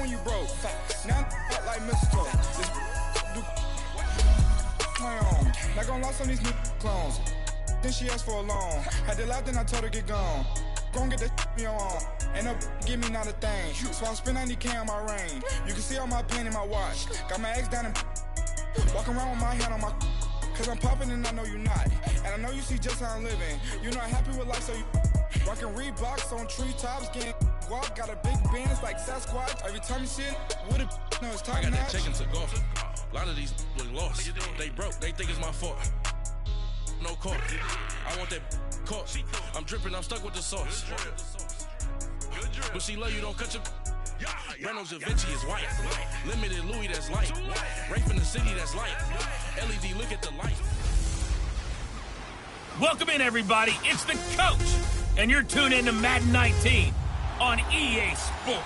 when you broke. Now I'm like mistletoe. My own. Not gonna lost on these new clones. Then she asked for a loan. Had to laugh, then I told her get gone. Gon' get that me on. Ain't no give me not a thing. So I spend 90K on my ring. You can see all my pain in my watch. Got my ex down and walking around with my hand on my. Cause I'm popping and I know you not. And I know you see just how I'm living. You know I'm happy with life, so you rockin' Reeboks on treetops, getting guap. Got a big Benz like Sasquatch. Every time you see it, with a no, it's time. I got that chicken to golf. A lot of these look lost. They broke. They think it's my fault. No court. I want that caught. I'm dripping. I'm stuck with the sauce. But she love you. Don't cut your. Reynolds Da Vinci is white. Limited Louis that's light. Rape in the city that's light. LED look at the light. Welcome in, everybody. It's the coach, and you're tuned in to Madden 19 on EA Sports.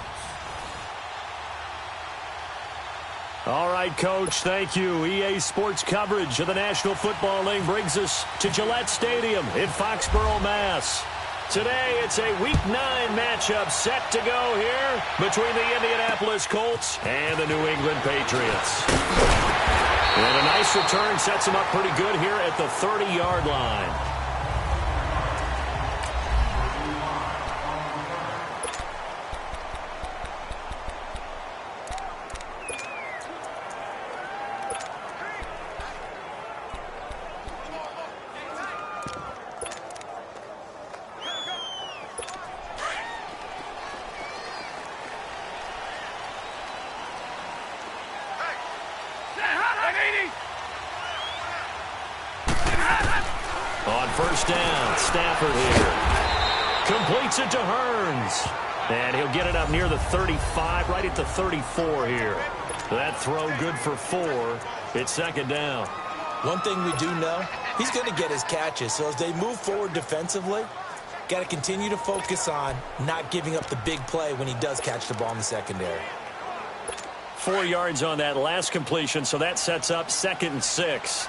All right, Coach, thank you. EA Sports coverage of the National Football League brings us to Gillette Stadium in Foxborough, Mass. Today, it's a Week 9 matchup set to go here between the Indianapolis Colts and the New England Patriots. And a nice return sets them up pretty good here at the 30-yard line. On first down, Stafford here. Completes it to Hearns. And he'll get it up near the 35, right at the 34 here. That throw good for 4. It's second down. One thing we do know, he's going to get his catches. So as they move forward defensively, got to continue to focus on not giving up the big play when he does catch the ball in the secondary. 4 yards on that last completion, so that sets up 2nd and 6.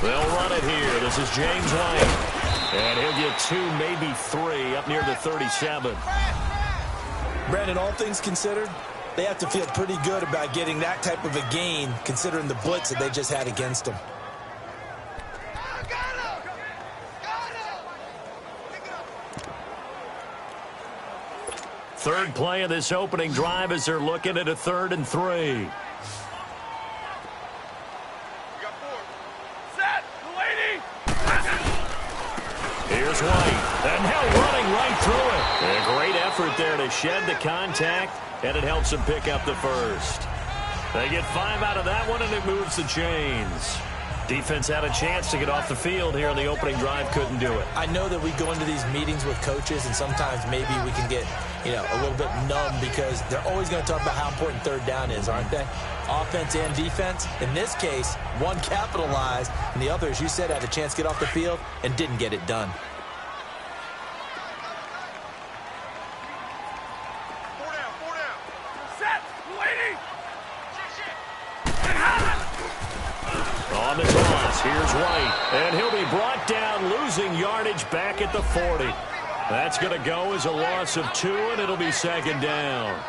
They'll run it here. This is James White. And he'll get 2, maybe 3, up near the 37. Brandon, all things considered, they have to feel pretty good about getting that type of a gain, considering the blitz that they just had against them. Third play of this opening drive as they're looking at a 3rd and 3. Here's White, and now running right through it. A great effort there to shed the contact, and it helps them pick up the first. They get 5 out of that one, and it moves the chains. Defense had a chance to get off the field here on the opening drive, couldn't do it. I know that we go into these meetings with coaches, and sometimes maybe we can get, a little bit numb because they're always going to talk about how important third down is, aren't they? Offense and defense. In this case, one capitalized, and the other, as you said, had a chance to get off the field and didn't get it done. On the toss, here's White, and he'll be brought down, losing yardage back at the 40. That's going to go as a loss of 2, and it'll be 2nd down.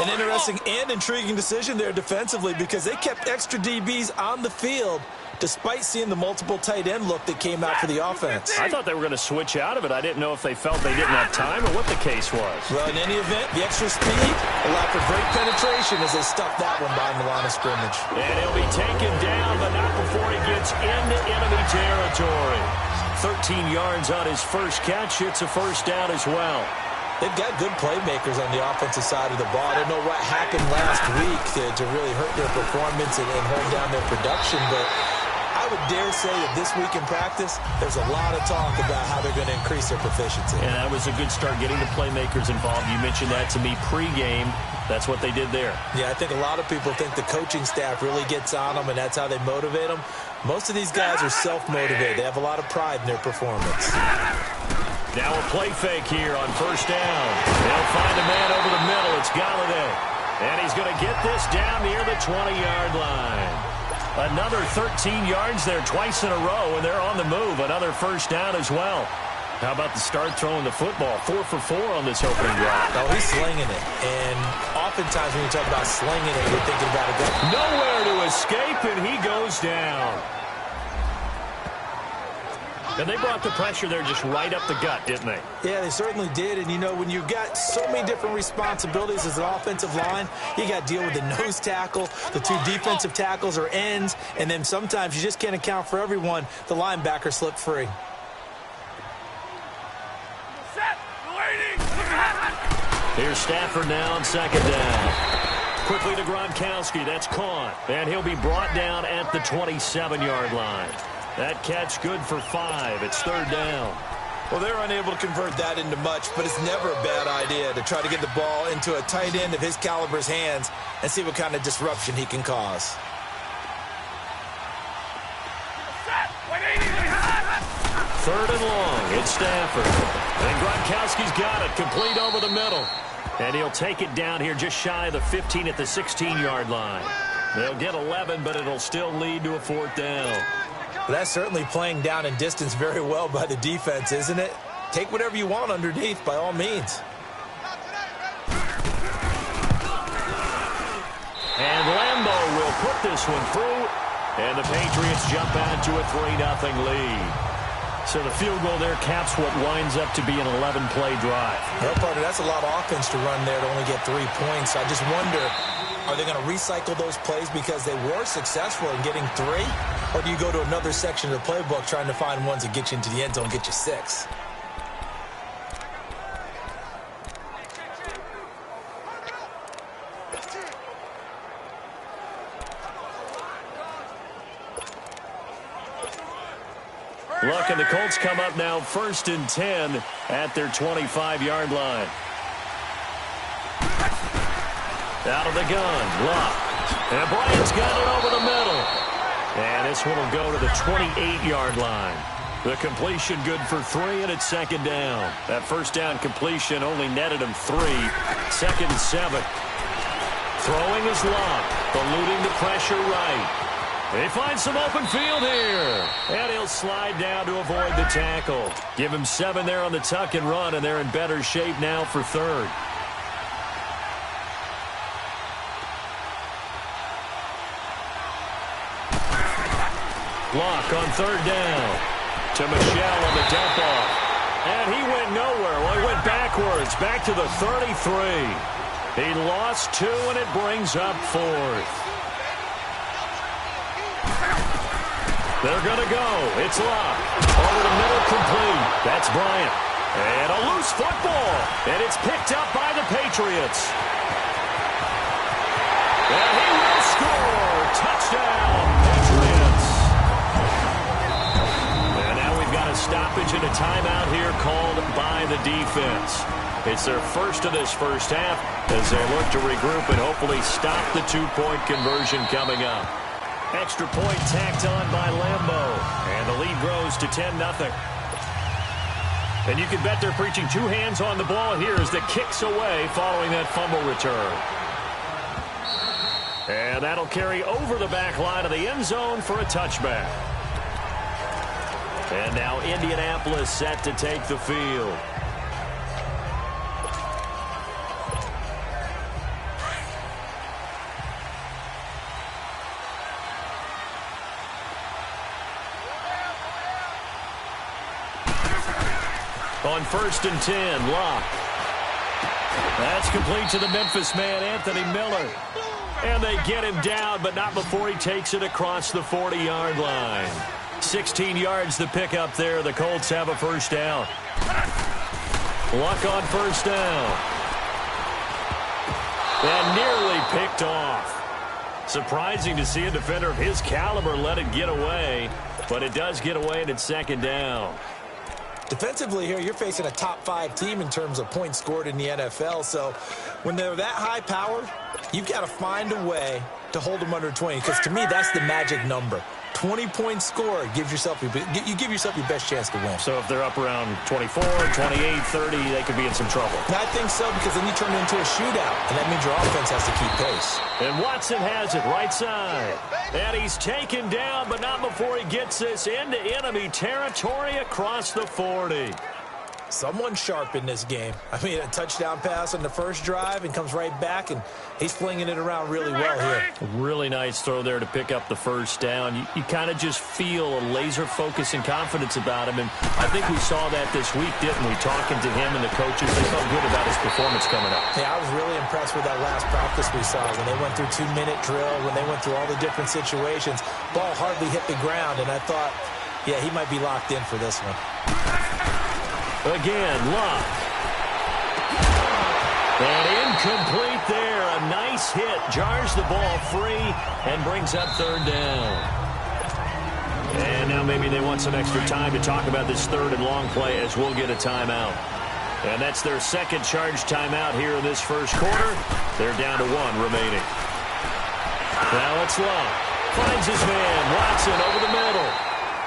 An interesting and intriguing decision there defensively because they kept extra DBs on the field despite seeing the multiple tight end look that came out for the offense. I thought they were going to switch out of it. I didn't know if they felt they didn't have time or what the case was. Well, in any event, the extra speed allowed for great penetration as they stuffed that one by the line of scrimmage. And he'll be taken down, but not before he gets into enemy territory. 13 yards on his first catch. It's a first down as well. They've got good playmakers on the offensive side of the ball. I don't know what happened last week to really hurt their performance and hold down their production, but I would dare say that this week in practice, there's a lot of talk about how they're going to increase their proficiency. And that was a good start getting the playmakers involved. You mentioned that to me pregame. That's what they did there. Yeah, I think a lot of people think the coaching staff really gets on them, and that's how they motivate them. Most of these guys are self-motivated. They have a lot of pride in their performance. Now a play fake here on first down. They'll find a man over the middle. It's Galladay. And he's going to get this down near the 20-yard line. Another 13 yards there twice in a row, and they're on the move. Another first down as well. How about the start throwing the football? 4 for 4 on this opening drive. Oh, he's slinging it. And oftentimes when you talk about slinging it, you're thinking about a guy. Nowhere to escape, and he goes down. And they brought the pressure there just right up the gut, didn't they? Yeah, they certainly did. And, you know, when you've got so many different responsibilities as an offensive line, you got to deal with the nose tackle, the 2 defensive tackles or ends, and then sometimes you just can't account for everyone. The linebacker slipped free. Here's Stafford now on second down. Quickly to Gronkowski. That's caught. And he'll be brought down at the 27-yard line. That catch good for 5. It's third down. Well, they're unable to convert that into much, but it's never a bad idea to try to get the ball into a tight end of his caliber's hands and see what kind of disruption he can cause. Third and long. It's Stafford. And Gronkowski's got it. Complete over the middle. And he'll take it down here just shy of the 15 at the 16-yard line. They'll get 11, but it'll still lead to a fourth down. Well, that's certainly playing down in distance very well by the defense, isn't it? Take whatever you want underneath, by all means. And Lambeau will put this one through, and the Patriots jump out to a 3-0 lead. So the field goal there caps what winds up to be an 11-play drive. Well, partner, that's a lot of offense to run there to only get 3 points. I just wonder, are they going to recycle those plays because they were successful in getting 3? Or do you go to another section of the playbook trying to find ones that get you into the end zone and get you 6? Look, and the Colts come up now 1st and 10 at their 25-yard line. Out of the gun, Luck. And Bryant's got it over the middle. And this one will go to the 28-yard line. The completion good for 3, and it's second down. That first down completion only netted him 3. Second and 7. Throwing is Luck. Eluding the pressure right. They find some open field here. And he'll slide down to avoid the tackle. Give him 7 there on the tuck and run, and they're in better shape now for third. Luck on third down. To Michel on the dump off. And he went nowhere. Well, he went backwards. Back to the 33. He lost 2, and it brings up 4th. They're going to go. It's Luck. Over the middle, complete. That's Bryant. And a loose football. And it's picked up by the Patriots. And he will score. Touchdown, Patriots. And now we've got a stoppage and a timeout here called by the defense. It's their first of this first half as they look to regroup and hopefully stop the 2-point conversion coming up. Extra point tacked on by Lambeau. And the lead grows to 10-0. And you can bet they're preaching 2 hands on the ball here as the kick's away following that fumble return. And that'll carry over the back line of the end zone for a touchback. And now Indianapolis set to take the field. On 1st and 10, Luck. That's complete to the Memphis man, Anthony Miller. And they get him down, but not before he takes it across the 40-yard line. 16 yards to pick up there. The Colts have a first down. Luck on first down. And nearly picked off. Surprising to see a defender of his caliber let it get away, but it does get away and it's second down. Defensively here, you're facing a top 5 team in terms of points scored in the NFL. So when they're that high powered, you've got to find a way to hold them under 20. Because to me, that's the magic number. 20-point score, you give yourself your best chance to win. So if they're up around 24, 28, 30, they could be in some trouble. And I think so, because then you turn it into a shootout, and that means your offense has to keep pace. And Watson has it right side. And he's taken down, but not before he gets this into enemy territory across the 40. Someone sharp in this game. I mean, a touchdown pass on the first drive and comes right back, and he's flinging it around really well here. Really nice throw there to pick up the first down. You kind of just feel a laser focus and confidence about him, and I think we saw that this week, didn't we? Talking to him and the coaches, they felt good about his performance coming up. Yeah, I was really impressed with that last practice we saw when they went through 2-minute drill, when they went through all the different situations. Ball hardly hit the ground, and I thought, yeah, he might be locked in for this one. Again, Luck. And incomplete there. A nice hit. Jars the ball free and brings up third down. And now maybe they want some extra time to talk about this third and long play as we'll get a timeout. And that's their second charge timeout here in this first quarter. They're down to 1 remaining. Now it's Luck. Finds his man. Watson over the middle.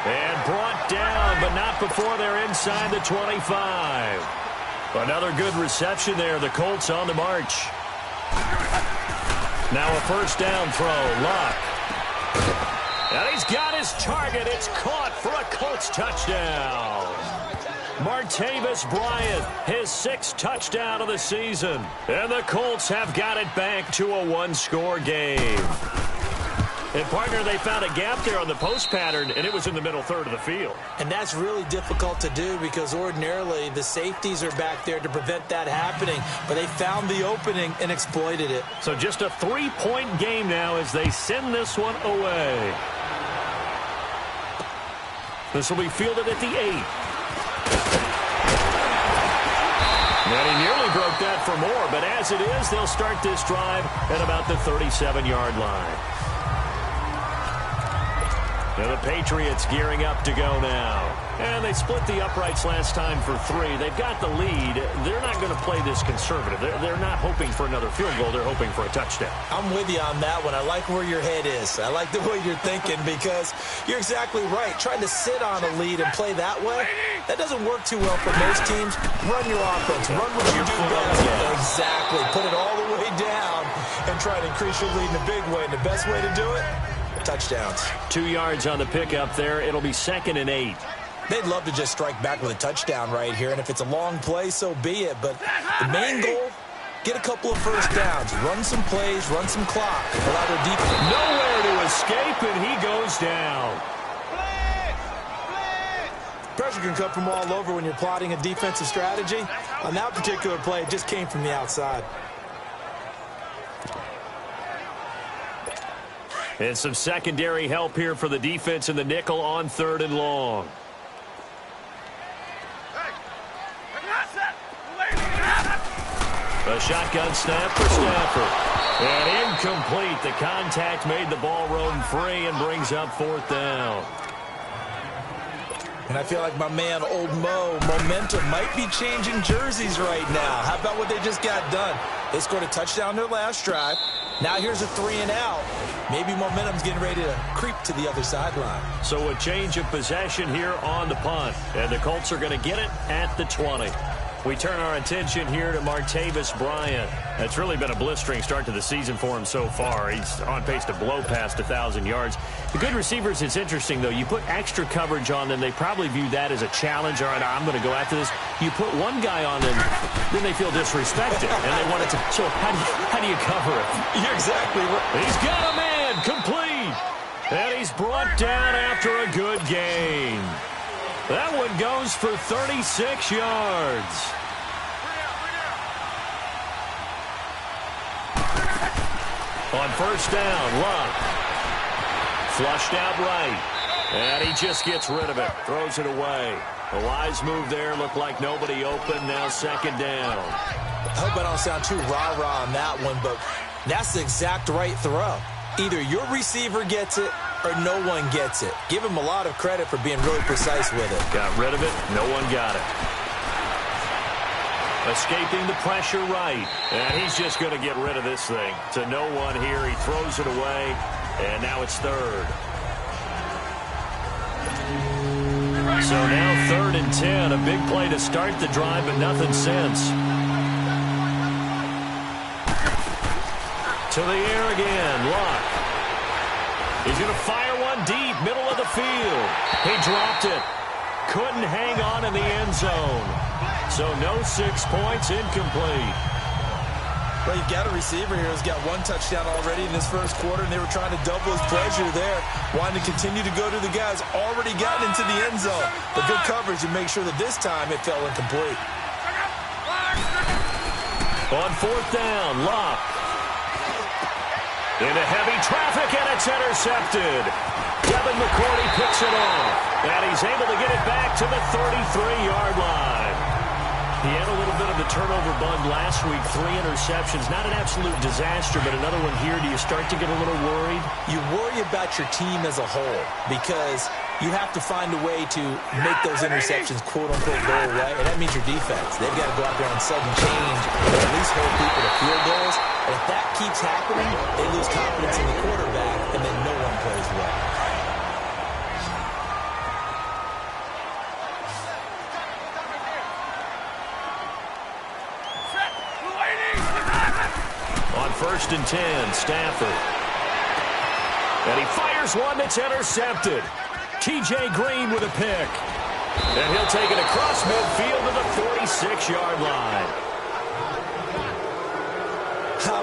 And brought down, but not before they're inside the 25. Another good reception there. The Colts on the march. Now a first down throw. Luck. And he's got his target. It's caught for a Colts touchdown. Martavis Bryant, his 6th touchdown of the season. And the Colts have got it back to a 1-score game. And, partner, they found a gap there on the post pattern, and it was in the middle third of the field. And that's really difficult to do because ordinarily the safeties are back there to prevent that happening. But they found the opening and exploited it. So just a 3-point game now as they send this one away. This will be fielded at the 8. And he nearly broke that for more, but as it is, they'll start this drive at about the 37-yard line. Now the Patriots gearing up to go now. And they split the uprights last time for 3. They've got the lead. They're not going to play this conservative. They're not hoping for another field goal. They're hoping for a touchdown. I'm with you on that one. I like where your head is. I like the way you're thinking because you're exactly right. Trying to sit on a lead and play that way, that doesn't work too well for most teams. Run your offense. Run what you do best. Exactly. Put it all the way down and try to increase your lead in a big way. And the best way to do it, touchdowns. 2 yards on the pickup there. It'll be 2nd and 8. They'd love to just strike back with a touchdown right here, and if it's a long play, so be it. But the main goal, get a couple of first downs, run some plays, run some clock, allow their defense. Nowhere to escape, and he goes down. Pressure can come from all over when you're plotting a defensive strategy. On that particular play, it just came from the outside. And some secondary help here for the defense in the nickel on 3rd and long. A shotgun snap for Stafford. And incomplete. The contact made the ball roam free and brings up 4th down. And I feel like my man, Old Mo, momentum might be changing jerseys right now. How about what they just got done? They scored a touchdown their last drive. Now here's a 3 and out. Maybe momentum's getting ready to creep to the other sideline. So a change of possession here on the punt. And the Colts are going to get it at the 20. We turn our attention here to Martavis Bryant. It's really been a blistering start to the season for him so far. He's on pace to blow past 1,000 yards. The good receivers, it's interesting, though. You put extra coverage on them, they probably view that as a challenge. All right, I'm going to go after this. You put one guy on them, then they feel disrespected, and they want it to. So how do you cover it? You're exactly right. He's got a man, complete. And he's brought down after a good gain. That one goes for 36 yards. On first down, Luck. Flushed out right. And he just gets rid of it. Throws it away. A wise move there. Looked like nobody open. Now 2nd down. I hope I don't sound too rah-rah on that one, but that's the exact right throw. Either your receiver gets it or no one gets it. Give him a lot of credit for being really precise with it. Got rid of it. No one got it. Escaping the pressure right. And he's just going to get rid of this thing. To no one here. He throws it away. And now it's 3rd. So now 3rd and 10. A big play to start the drive, but nothing since. To the air again. Luck. He's going to fire one deep, middle of the field. He dropped it. Couldn't hang on in the end zone. So no 6 points, incomplete. Well, you've got a receiver here who's got 1 touchdown already in this first quarter, and they were trying to double his pressure there, wanting to continue to go to the guys already gotten into the end zone. But good coverage to make sure that this time it fell incomplete. On 4th down, Luck. Into heavy traffic, and it's intercepted. Devin McCourty picks it off, and he's able to get it back to the 33-yard line. He had a little bit of the turnover bug last week, 3 interceptions. Not an absolute disaster, but another one here. Do you start to get a little worried? You worry about your team as a whole because you have to find a way to make those interceptions, quote-unquote, go away, and that means your defense. They've got to go out there and sudden change or at least hold people to field goals. And if that keeps happening, they lose confidence in the quarterback, and then no one plays well. On 1st and 10, Stafford. And he fires one that's intercepted. T.J. Green with a pick. And he'll take it across midfield to the 46-yard line.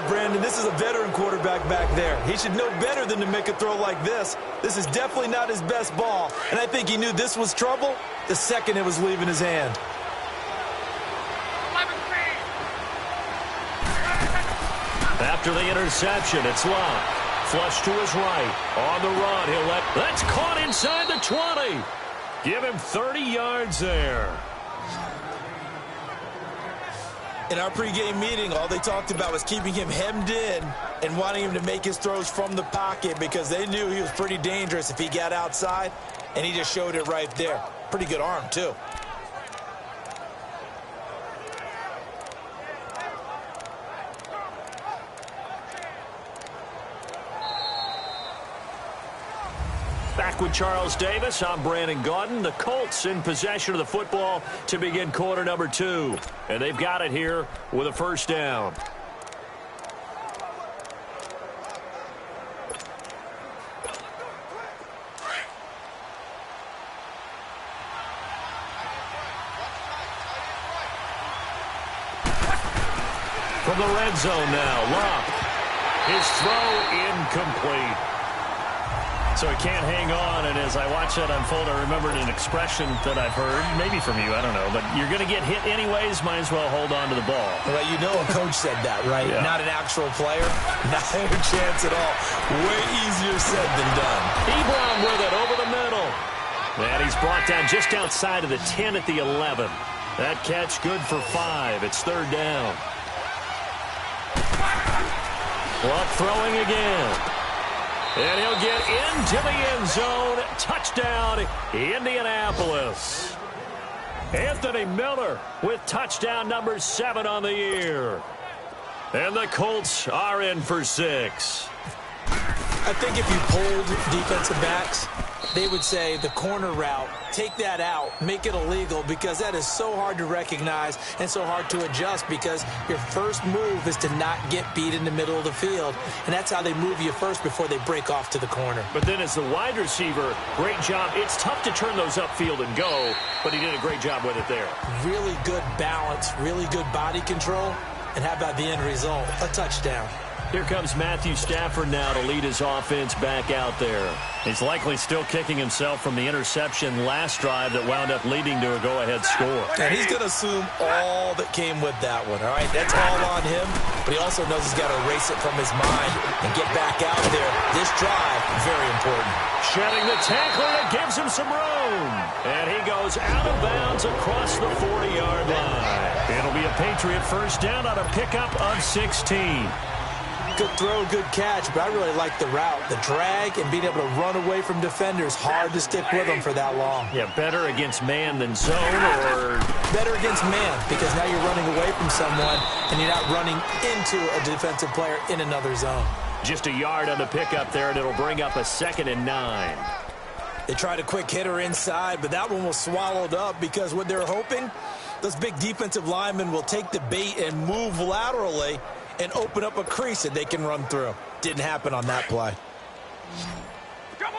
Brandon, this is a veteran quarterback back there. He should know better than to make a throw like this. This is definitely not his best ball, and I think he knew this was trouble the second it was leaving his hand. After the interception, it's Luck. Flush to his right. On the run, that's caught inside the 20. Give him 30 yards there. In our pregame meeting, all they talked about was keeping him hemmed in and wanting him to make his throws from the pocket because they knew he was pretty dangerous if he got outside, and he just showed it right there. Pretty good arm, too. Back with Charles Davis, I'm Brandon Gaudin. The Colts in possession of the football to begin quarter number 2. And they've got it here with a 1st down. From the red zone now, Luck. His throw incomplete. So he can't hang on, and as I watch that unfold, I remembered an expression that I've heard, maybe from you, I don't know, but you're going to get hit anyways, might as well hold on to the ball. Well, you know a coach said that, right? Yeah. Not an actual player. Not a chance at all. Way easier said than done. Ebron with it over the middle. And he's brought down just outside of the 10 at the 11. That catch good for 5. It's 3rd down. Luck throwing again. And he'll get into the end zone. Touchdown, Indianapolis. Anthony Miller with touchdown number 7 on the year. And the Colts are in for 6. I think if you polled defensive backs, they would say the corner route, take that out, make it illegal, because that is so hard to recognize and so hard to adjust because your first move is to not get beat in the middle of the field, and that's how they move you first before they break off to the corner. But then as the wide receiver, great job. It's tough to turn those upfield and go, but he did a great job with it there. Really good balance, really good body control, and how about the end result? A touchdown. Here comes Matthew Stafford now to lead his offense back out there. He's likely still kicking himself from the interception last drive that wound up leading to a go-ahead score. And he's going to assume all that came with that one, all right? That's all on him, but he also knows he's got to erase it from his mind and get back out there. This drive, very important. Shedding the tackler that gives him some room. And he goes out of bounds across the 40-yard line. It'll be a Patriot 1st down on a pickup of 16. Good throw, good catch, but I really like the route. The drag and being able to run away from defenders, hard to stick with them for that long. Yeah, better against man than zone, or? Better against man, because now you're running away from someone and you're not running into a defensive player in another zone. Just a yard on the pickup there, and it'll bring up a 2nd and 9. They tried a quick hitter inside, but that one was swallowed up because what they're hoping, those big defensive linemen will take the bait and move laterally and open up a crease that they can run through. Didn't happen on that play. Double,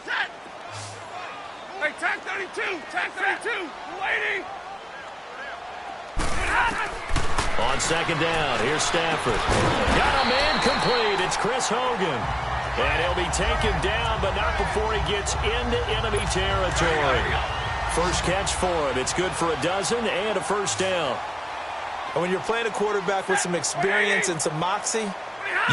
set! Hey, tag 32, waiting! On second down, here's Stafford. Got him incomplete. It's Chris Hogan. And he'll be taken down, but not before he gets into enemy territory. First catch for him. It's good for a dozen and a first down. And when you're playing a quarterback with some experience and some moxie,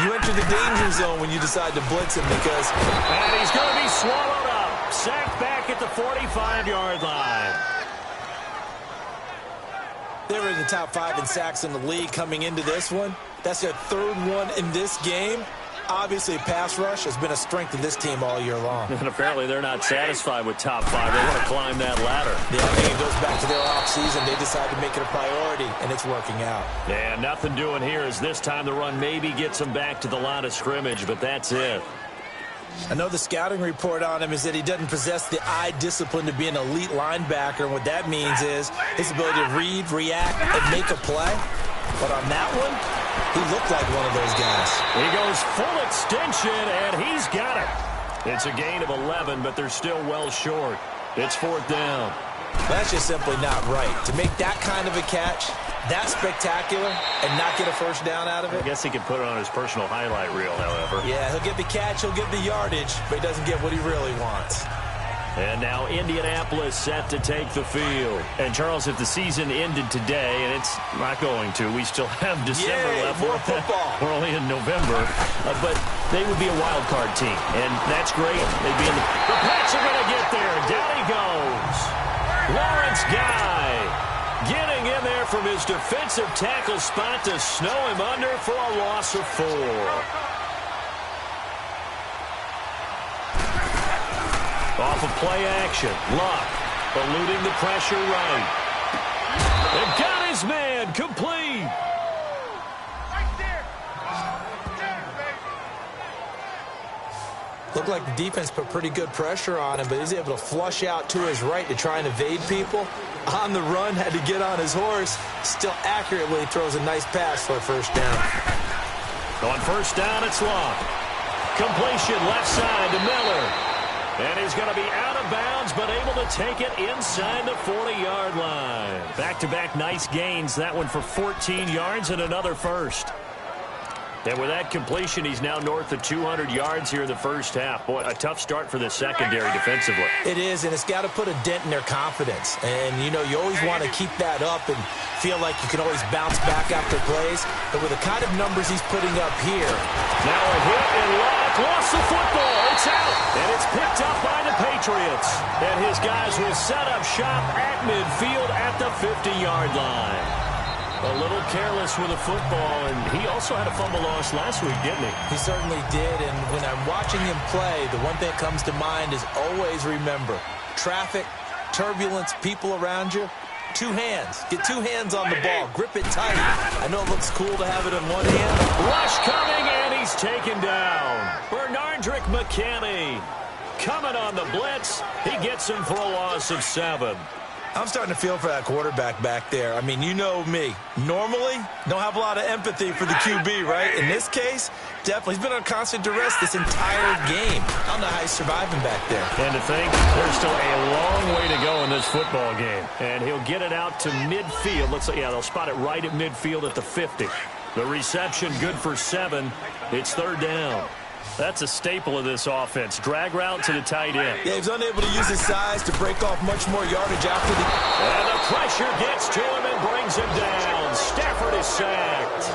you enter the danger zone when you decide to blitz him because... And he's going to be swallowed up. Sacked back at the 45-yard line. They were in the top 5 in sacks in the league coming into this one. That's their third one in this game. Obviously, pass rush has been a strength of this team all year long. And apparently they're not satisfied with top 5. They want to climb that ladder. Yeah, I think it goes back to their offseason. They decided to make it a priority, and it's working out. And nothing doing here as this time the run maybe gets them back to the line of scrimmage, but that's it. I know the scouting report on him is that he doesn't possess the eye discipline to be an elite linebacker, and what that means is his ability to read, react, and make a play. But on that one, he looked like one of those guys. He goes full extension, and he's got it. It's a gain of 11, but they're still well short. It's fourth down. That's just simply not right. To make that kind of a catch, that spectacular, and not get a first down out of it. I guess he could put it on his personal highlight reel, however. Yeah, he'll get the catch, he'll get the yardage, but he doesn't get what he really wants. And now Indianapolis set to take the field. And, Charles, if the season ended today, and it's not going to, we still have December left. More football. We're only in November. But they would be a wild card team, and that's great. They'd be in the Pats are going to get there. Down he goes. Lawrence Guy getting in there from his defensive tackle spot to snow him under for a loss of 4. Off of play action. Luck eluding the pressure right. And got his man complete. Looked like the defense put pretty good pressure on him, but he's able to flush out to his right to try and evade people. On the run, had to get on his horse. Still accurately throws a nice pass for a first down. On first down, it's Luck. Completion left side to Miller. And he's going to be out of bounds, but able to take it inside the 40-yard line. Back-to-back nice gains. That one for 14 yards and another first. And with that completion, he's now north of 200 yards here in the first half. Boy, a tough start for the secondary defensively. It is, and it's got to put a dent in their confidence. And, you know, you always want to keep that up and feel like you can always bounce back after plays. But with the kind of numbers he's putting up here. Now a hit and Luck lost the football. It's out, and it's picked up by the Patriots. And his guys will set up shop at midfield at the 50-yard line. A little careless with the football, and he also had a fumble loss last week, didn't he? He certainly did, and when I'm watching him play, the one thing that comes to mind is always remember, traffic, turbulence, people around you, 2 hands. Get 2 hands on the ball. Grip it tight. I know it looks cool to have it in one hand. Rush coming, and he's taken down. Bernardrick McKinney coming on the blitz. He gets him for a loss of 7. I'm starting to feel for that quarterback back there. I mean, you know me. Normally, don't have a lot of empathy for the QB, right? In this case, definitely. He's been on constant duress this entire game. I don't know how he's surviving back there. And to think, there's still a long way to go in this football game. And he'll get it out to midfield. Looks like, yeah, they'll spot it right at midfield at the 50. The reception good for 7. It's third down. That's a staple of this offense. Drag route to the tight end. Yeah, he's unable to use his size to break off much more yardage after the... And the pressure gets to him and brings him down. Stafford is sacked.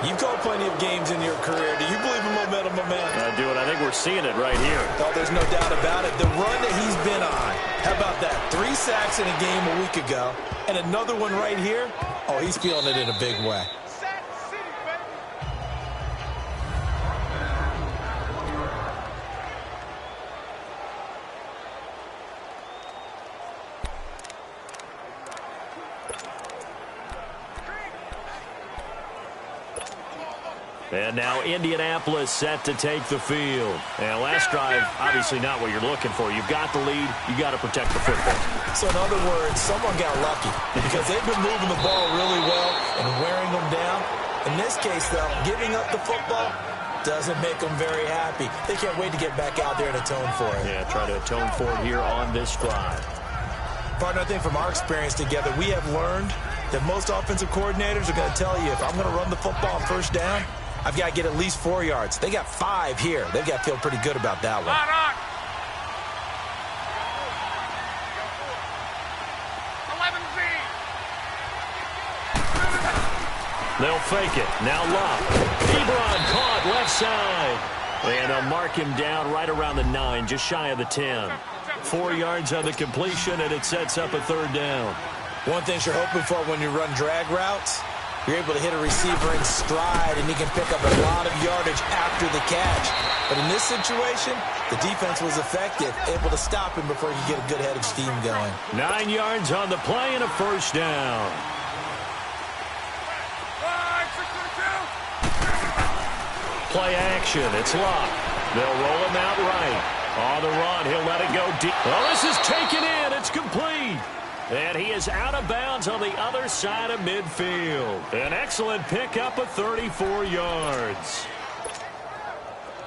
You've called plenty of games in your career. Do you believe in momentum, my man? I do, and I think we're seeing it right here. Oh, there's no doubt about it. The run that he's been on. How about that? 3 sacks in a game a week ago, and another one right here. Oh, he's feeling it in a big way. And now Indianapolis set to take the field. And last drive, obviously not what you're looking for. You've got the lead. You got to protect the football. So in other words, someone got lucky because they've been moving the ball really well and wearing them down. In this case, though, giving up the football doesn't make them very happy. They can't wait to get back out there and atone for it. Yeah, try to atone for it here on this drive. Partner, I think from our experience together, we have learned that most offensive coordinators are going to tell you, if I'm going to run the football on first down, I've got to get at least 4 yards. They got 5 here. They've got to feel pretty good about that one. They'll fake it. Now Love. Ebron caught left side. And they'll mark him down right around the 9, just shy of the 10. 4 yards on the completion, and it sets up a third down. One thing you're hoping for when you run drag routes, you're able to hit a receiver in stride, and he can pick up a lot of yardage after the catch. But in this situation, the defense was effective, able to stop him before he could get a good head of steam going. 9 yards on the play and a first down. Play action. It's Locke. They'll roll him out right. On the run, he'll let it go deep. Well, this is taken in. It's complete. And he is out of bounds on the other side of midfield. An excellent pickup of 34 yards.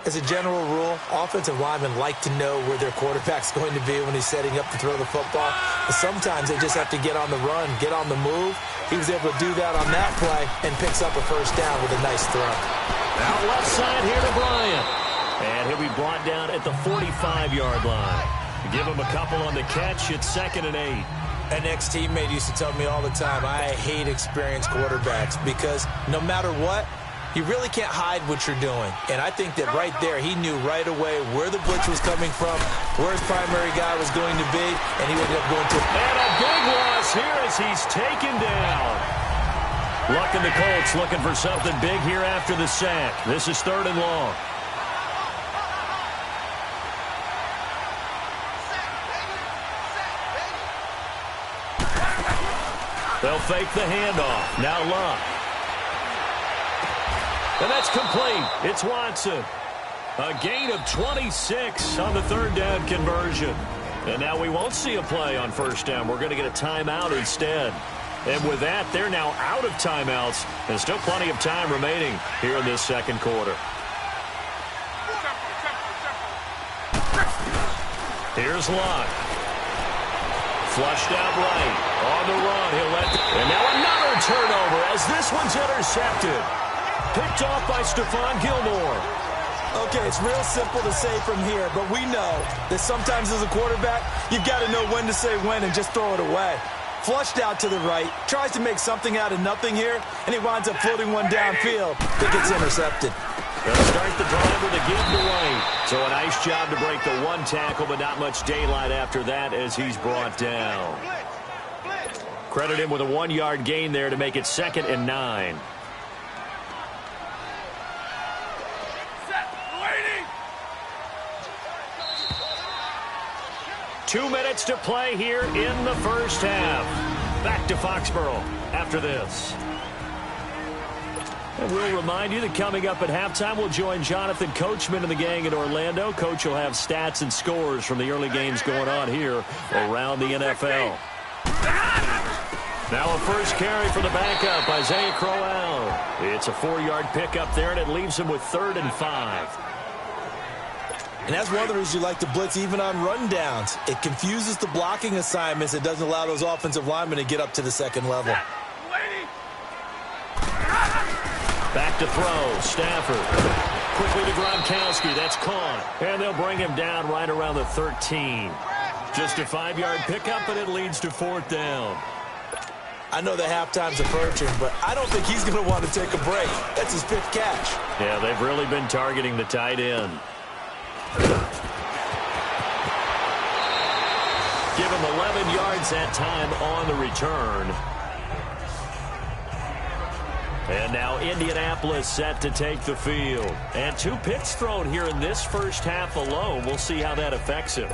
As a general rule, offensive linemen like to know where their quarterback's going to be when he's setting up to throw the football. But sometimes they just have to get on the run, get on the move. He was able to do that on that play and picks up a first down with a nice throw. Out left side here to Bryant. And he'll be brought down at the 45-yard line. Give him a couple on the catch. It's 2nd and 8. An ex-teammate used to tell me all the time, I hate experienced quarterbacks because no matter what, you really can't hide what you're doing. And I think that right there, he knew right away where the blitz was coming from, where his primary guy was going to be, and he ended up going to... And a big loss here as he's taken down. Luck and the Colts looking for something big here after the sack. This is 3rd and long. They'll fake the handoff. Now Luck. And that's complete. It's Watson. A gain of 26 on the 3rd down conversion. And now we won't see a play on first down. We're going to get a timeout instead. And with that, they're now out of timeouts. And still plenty of time remaining here in this second quarter. Here's Luck. Flushed out right. On the run, he'll let... And now another turnover as this one's intercepted. Picked off by Stephon Gilmore. Okay, it's real simple to say from here, but we know that sometimes as a quarterback, you've got to know when to say when and just throw it away. Flushed out to the right, tries to make something out of nothing here, and he winds up floating one downfield that gets intercepted. They'll start the drive with a give to White. So a nice job to break the one tackle, but not much daylight after that as he's brought down. Credit him with a 1-yard gain there to make it 2nd and 9. Two minutes to play here in the first half. Back to Foxborough after this. And we'll remind you that coming up at halftime, we'll join Jonathan Coachman and the gang in Orlando. Coach will have stats and scores from the early games going on here around the NFL. Now a first carry for the backup, Isaiah Crowell. It's a 4-yard pickup there, and it leaves him with 3rd and 5. And that's one of the reasons you like to blitz even on rundowns. It confuses the blocking assignments. It doesn't allow those offensive linemen to get up to the second level. Back to throw. Stafford. Quickly to Gronkowski. That's caught. And they'll bring him down right around the 13. Just a 5-yard pickup, and it leads to 4th down. I know the halftime's approaching, but I don't think he's going to want to take a break. That's his 5th catch. Yeah, they've really been targeting the tight end. Give him 11 yards that time on the return. And now Indianapolis set to take the field. And 2 picks thrown here in this first half alone. We'll see how that affects him.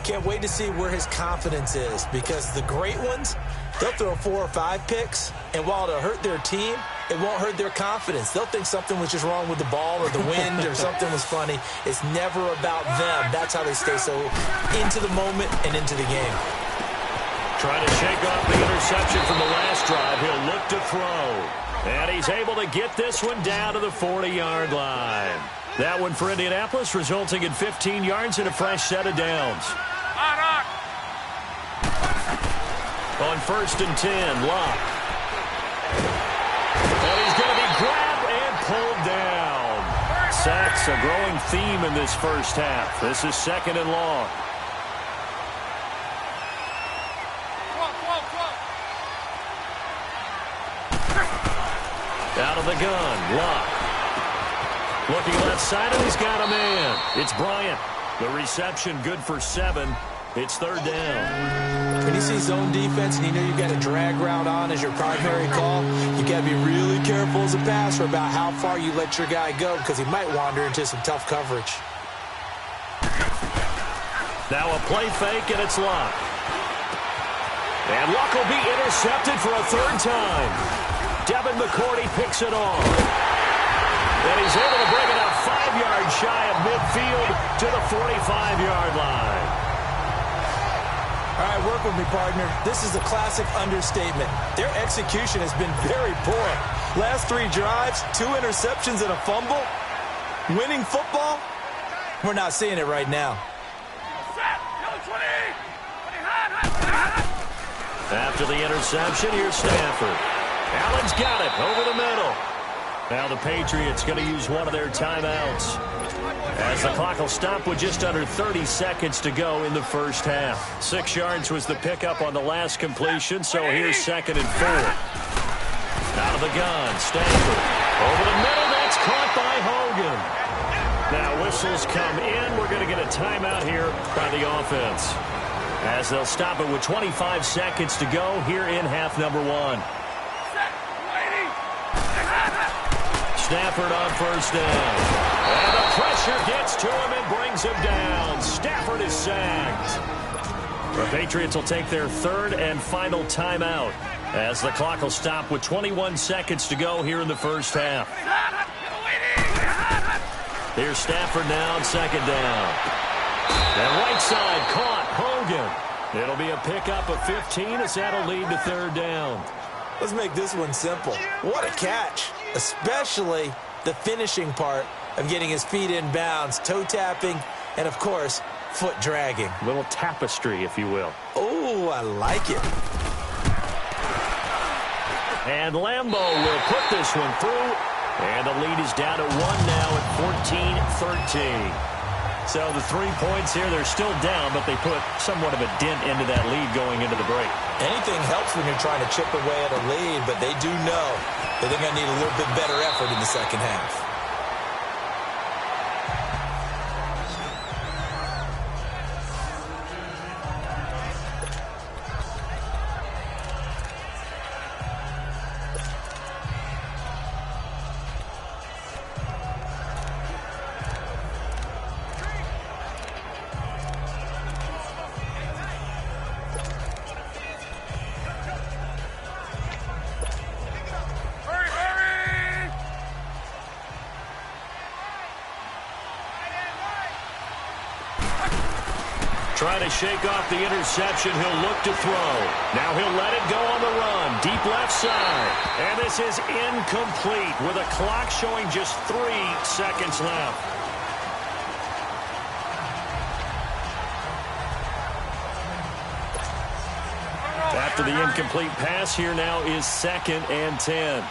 Can't wait to see where his confidence is, because the great ones, they'll throw 4 or 5 picks, and while it'll hurt their team, it won't hurt their confidence. They'll think something was just wrong with the ball or the wind or something was funny. It's never about them. That's how they stay so into the moment and into the game. Trying to shake off the interception from the last drive. He'll look to throw. And he's able to get this one down to the 40-yard line. That one for Indianapolis, resulting in 15 yards and a fresh set of downs. On 1st and 10, Locke. And he's going to be grabbed and pulled down. Sacks, a growing theme in this first half. This is 2nd and long. Out of the gun, Locke. Looking left side, and he's got a man. It's Bryant. The reception good for 7. It's 3rd down. When you see zone defense and you know you've got a drag route on as your primary call, you got to be really careful as a passer about how far you let your guy go because he might wander into some tough coverage. Now a play fake, and it's Locke. And Locke will be intercepted for a 3rd time. Devin McCourty picks it off. And he's able to bring it up 5 yards shy of midfield to the 45-yard line. All right, work with me, partner. This is a classic understatement. Their execution has been very poor. Last 3 drives, 2 interceptions and a fumble. Winning football? We're not seeing it right now. After the interception, here's Stafford. Allen's got it over the middle. Now the Patriots going to use one of their timeouts, as the clock will stop with just under 30 seconds to go in the first half. 6 yards was the pickup on the last completion, so here's 2nd and 4. Out of the gun, Stafford. Over the middle, that's caught by Hogan. Now whistles come in. We're going to get a timeout here by the offense, as they'll stop it with 25 seconds to go here in half number 1. Stafford on 1st down. And the pressure gets to him and brings him down. Stafford is sacked. The Patriots will take their 3rd and final timeout, as the clock will stop with 21 seconds to go here in the first half. Here's Stafford now on 2nd down. And right side caught Hogan. It'll be a pickup of 15 as that'll lead to 3rd down. Let's make this one simple. What a catch, especially the finishing part of getting his feet in bounds, toe tapping, and, of course, foot dragging. A little tapestry, if you will. Oh, I like it. And Lambeau will put this one through, and the lead is down to 1 now at 14-13. So the 3 points here, they're still down, but they put somewhat of a dent into that lead going into the break. Anything helps when you're trying to chip away at a lead, but they do know that they're going to need a little bit better effort in the second half. Trying to shake off the interception. He'll look to throw. Now he'll let it go on the run. Deep left side. And this is incomplete with a clock showing just 3 seconds left. After the incomplete pass, here now is 2nd and 10.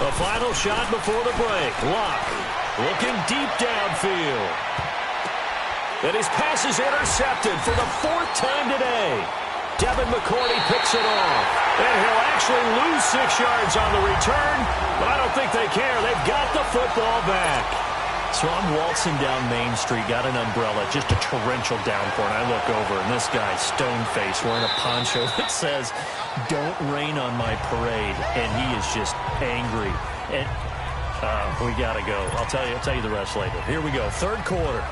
A final shot before the break. Locke looking deep downfield. And his pass is intercepted for the 4th time today. Devin McCourty picks it off. And he'll actually lose 6 yards on the return, but I don't think they care. They've got the football back. So I'm waltzing down Main Street, got an umbrella, just a torrential downpour, and I look over, and this guy, stone-faced, wearing a poncho that says, "Don't rain on my parade," and he is just angry. And we got to go. I'll tell you the rest later. Here we go, 3rd quarter.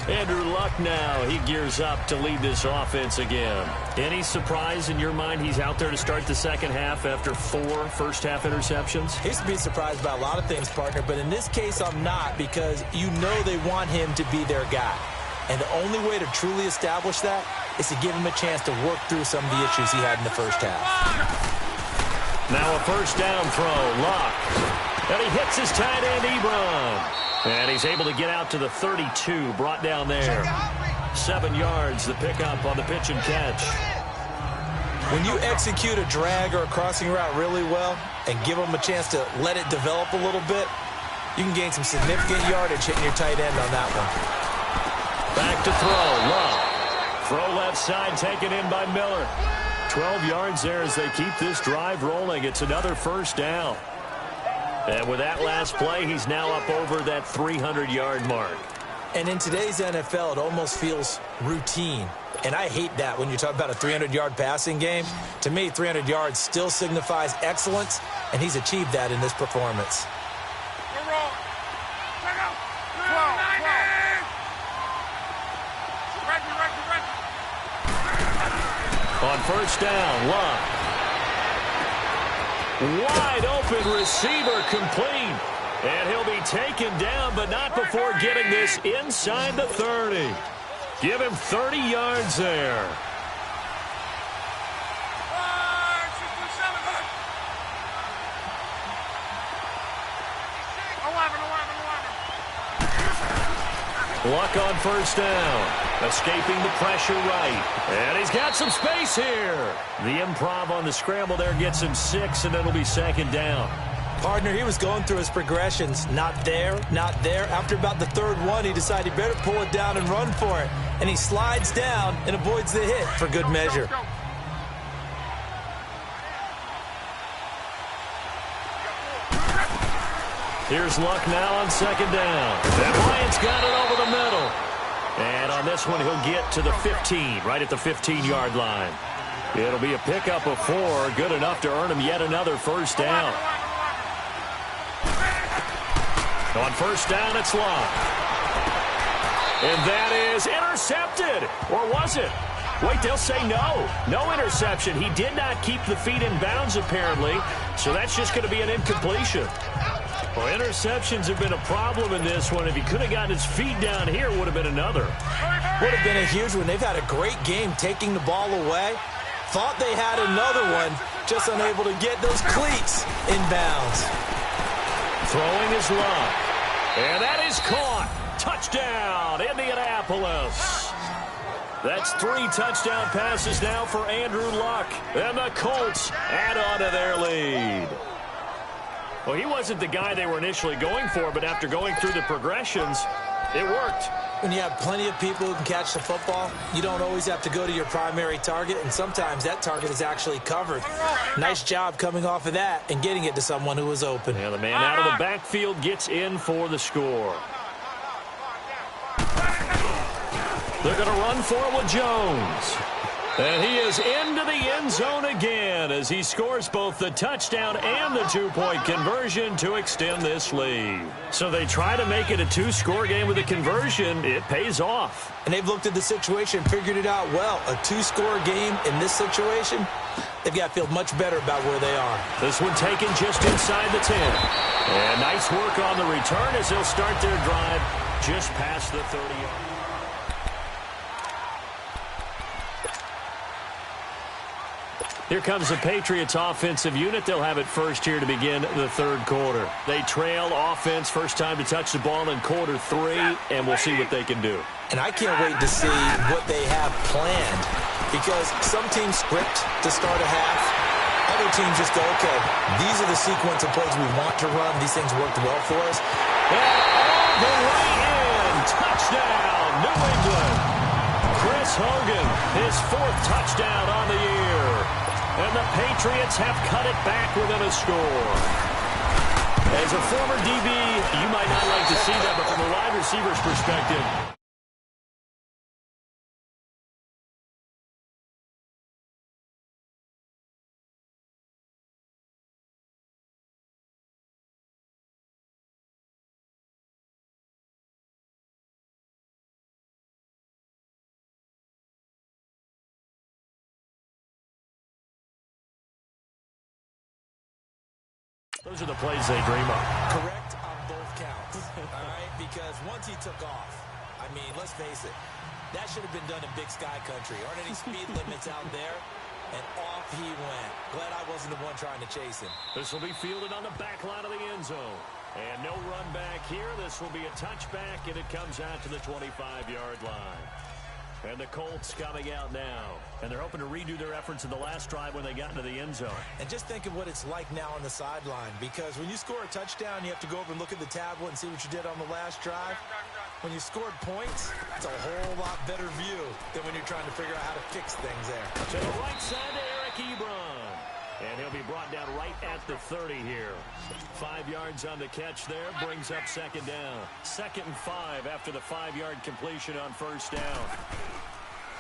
Andrew Luck now. He gears up to lead this offense again. Any surprise in your mind he's out there to start the second half after 4 first-half interceptions? He used to be surprised by a lot of things, partner, but in this case I'm not, because you know they want him to be their guy. And the only way to truly establish that is to give him a chance to work through some of the issues he had in the first half. Now a first down throw, Luck. And he hits his tight end, Ebron. And he's able to get out to the 32, brought down there. 7 yards, the pickup on the pitch and catch. When you execute a drag or a crossing route really well and give them a chance to let it develop a little bit, you can gain some significant yardage hitting your tight end on that one. Back to throw, Luck. Throw left side taken in by Miller. 12 yards there as they keep this drive rolling. It's another first down. And with that last play, he's now up over that 300-yard mark. And in today's NFL, it almost feels routine. And I hate that when you talk about a 300-yard passing game. To me, 300 yards still signifies excellence, and he's achieved that in this performance. On first down, Luck. Wide open receiver complete. And he'll be taken down, but not before getting this inside the 30. Give him 30 yards there. Luck on first down. Escaping the pressure right. And he's got some space here. The improv on the scramble there gets him 6, and it'll be second down. Partner, he was going through his progressions. Not there, not there. After about the third one, he decided he better pull it down and run for it. And he slides down and avoids the hit for good measure. Here's Luck now on second down. And Bryant's got it over the middle. And on this one, he'll get to the 15, right at the 15-yard line. It'll be a pickup of 4, good enough to earn him yet another first down. On first down, it's Luck. And that is intercepted. Or was it? Wait, they'll say no. No interception. He did not keep the feet in bounds, apparently. So that's just going to be an incompletion. Well, interceptions have been a problem in this one. If he could have gotten his feet down here, it would have been another. Would have been a huge one. They've had a great game taking the ball away. Thought they had another one, just unable to get those cleats in bounds. Throwing is Luck. And that is caught. Touchdown, Indianapolis. That's 3 touchdown passes now for Andrew Luck. And the Colts add on to their lead. Well, he wasn't the guy they were initially going for, but after going through the progressions, it worked. When you have plenty of people who can catch the football, you don't always have to go to your primary target, and sometimes that target is actually covered. Nice job coming off of that and getting it to someone who was open. Yeah, the man out of the backfield gets in for the score. They're going to run for it with Jones. And he is into the end zone again as he scores both the touchdown and the 2-point conversion to extend this lead. So they try to make it a 2-score game with a conversion. It pays off. And they've looked at the situation, figured it out well. A 2-score game in this situation, they've got to feel much better about where they are. This one taken just inside the 10. And nice work on the return as they'll start their drive just past the 30-yard. Here comes the Patriots offensive unit. They'll have it first here to begin the third quarter. They trail offense, first time to touch the ball in quarter 3, and we'll see what they can do. And I can't wait to see what they have planned, because some teams script to start a half. Other teams just go, okay, these are the sequence of plays we want to run. These things worked well for us. And all the way in. Touchdown, New England. Chris Hogan, his 4th touchdown on the year. And the Patriots have cut it back within a score. As a former DB, you might not like to see that, but from a wide receiver's perspective, those are the plays they dream of. Correct on both counts, all right? Because once he took off, I mean, let's face it, that should have been done in Big Sky Country. Aren't any speed limits out there? And off he went. Glad I wasn't the one trying to chase him. This will be fielded on the back line of the end zone. And no run back here. This will be a touchback, and it comes out to the 25-yard line. And the Colts coming out now. And they're hoping to redo their efforts in the last drive when they got into the end zone. And just think of what it's like now on the sideline. Because when you score a touchdown, you have to go over and look at the tablet and see what you did on the last drive. When you scored points, it's a whole lot better view than when you're trying to figure out how to fix things there. To the right side to Eric Ebron. And he'll be brought down right at the 30 here. 5 yards on the catch there. Brings up second down. 2nd and 5 after the 5-yard completion on first down.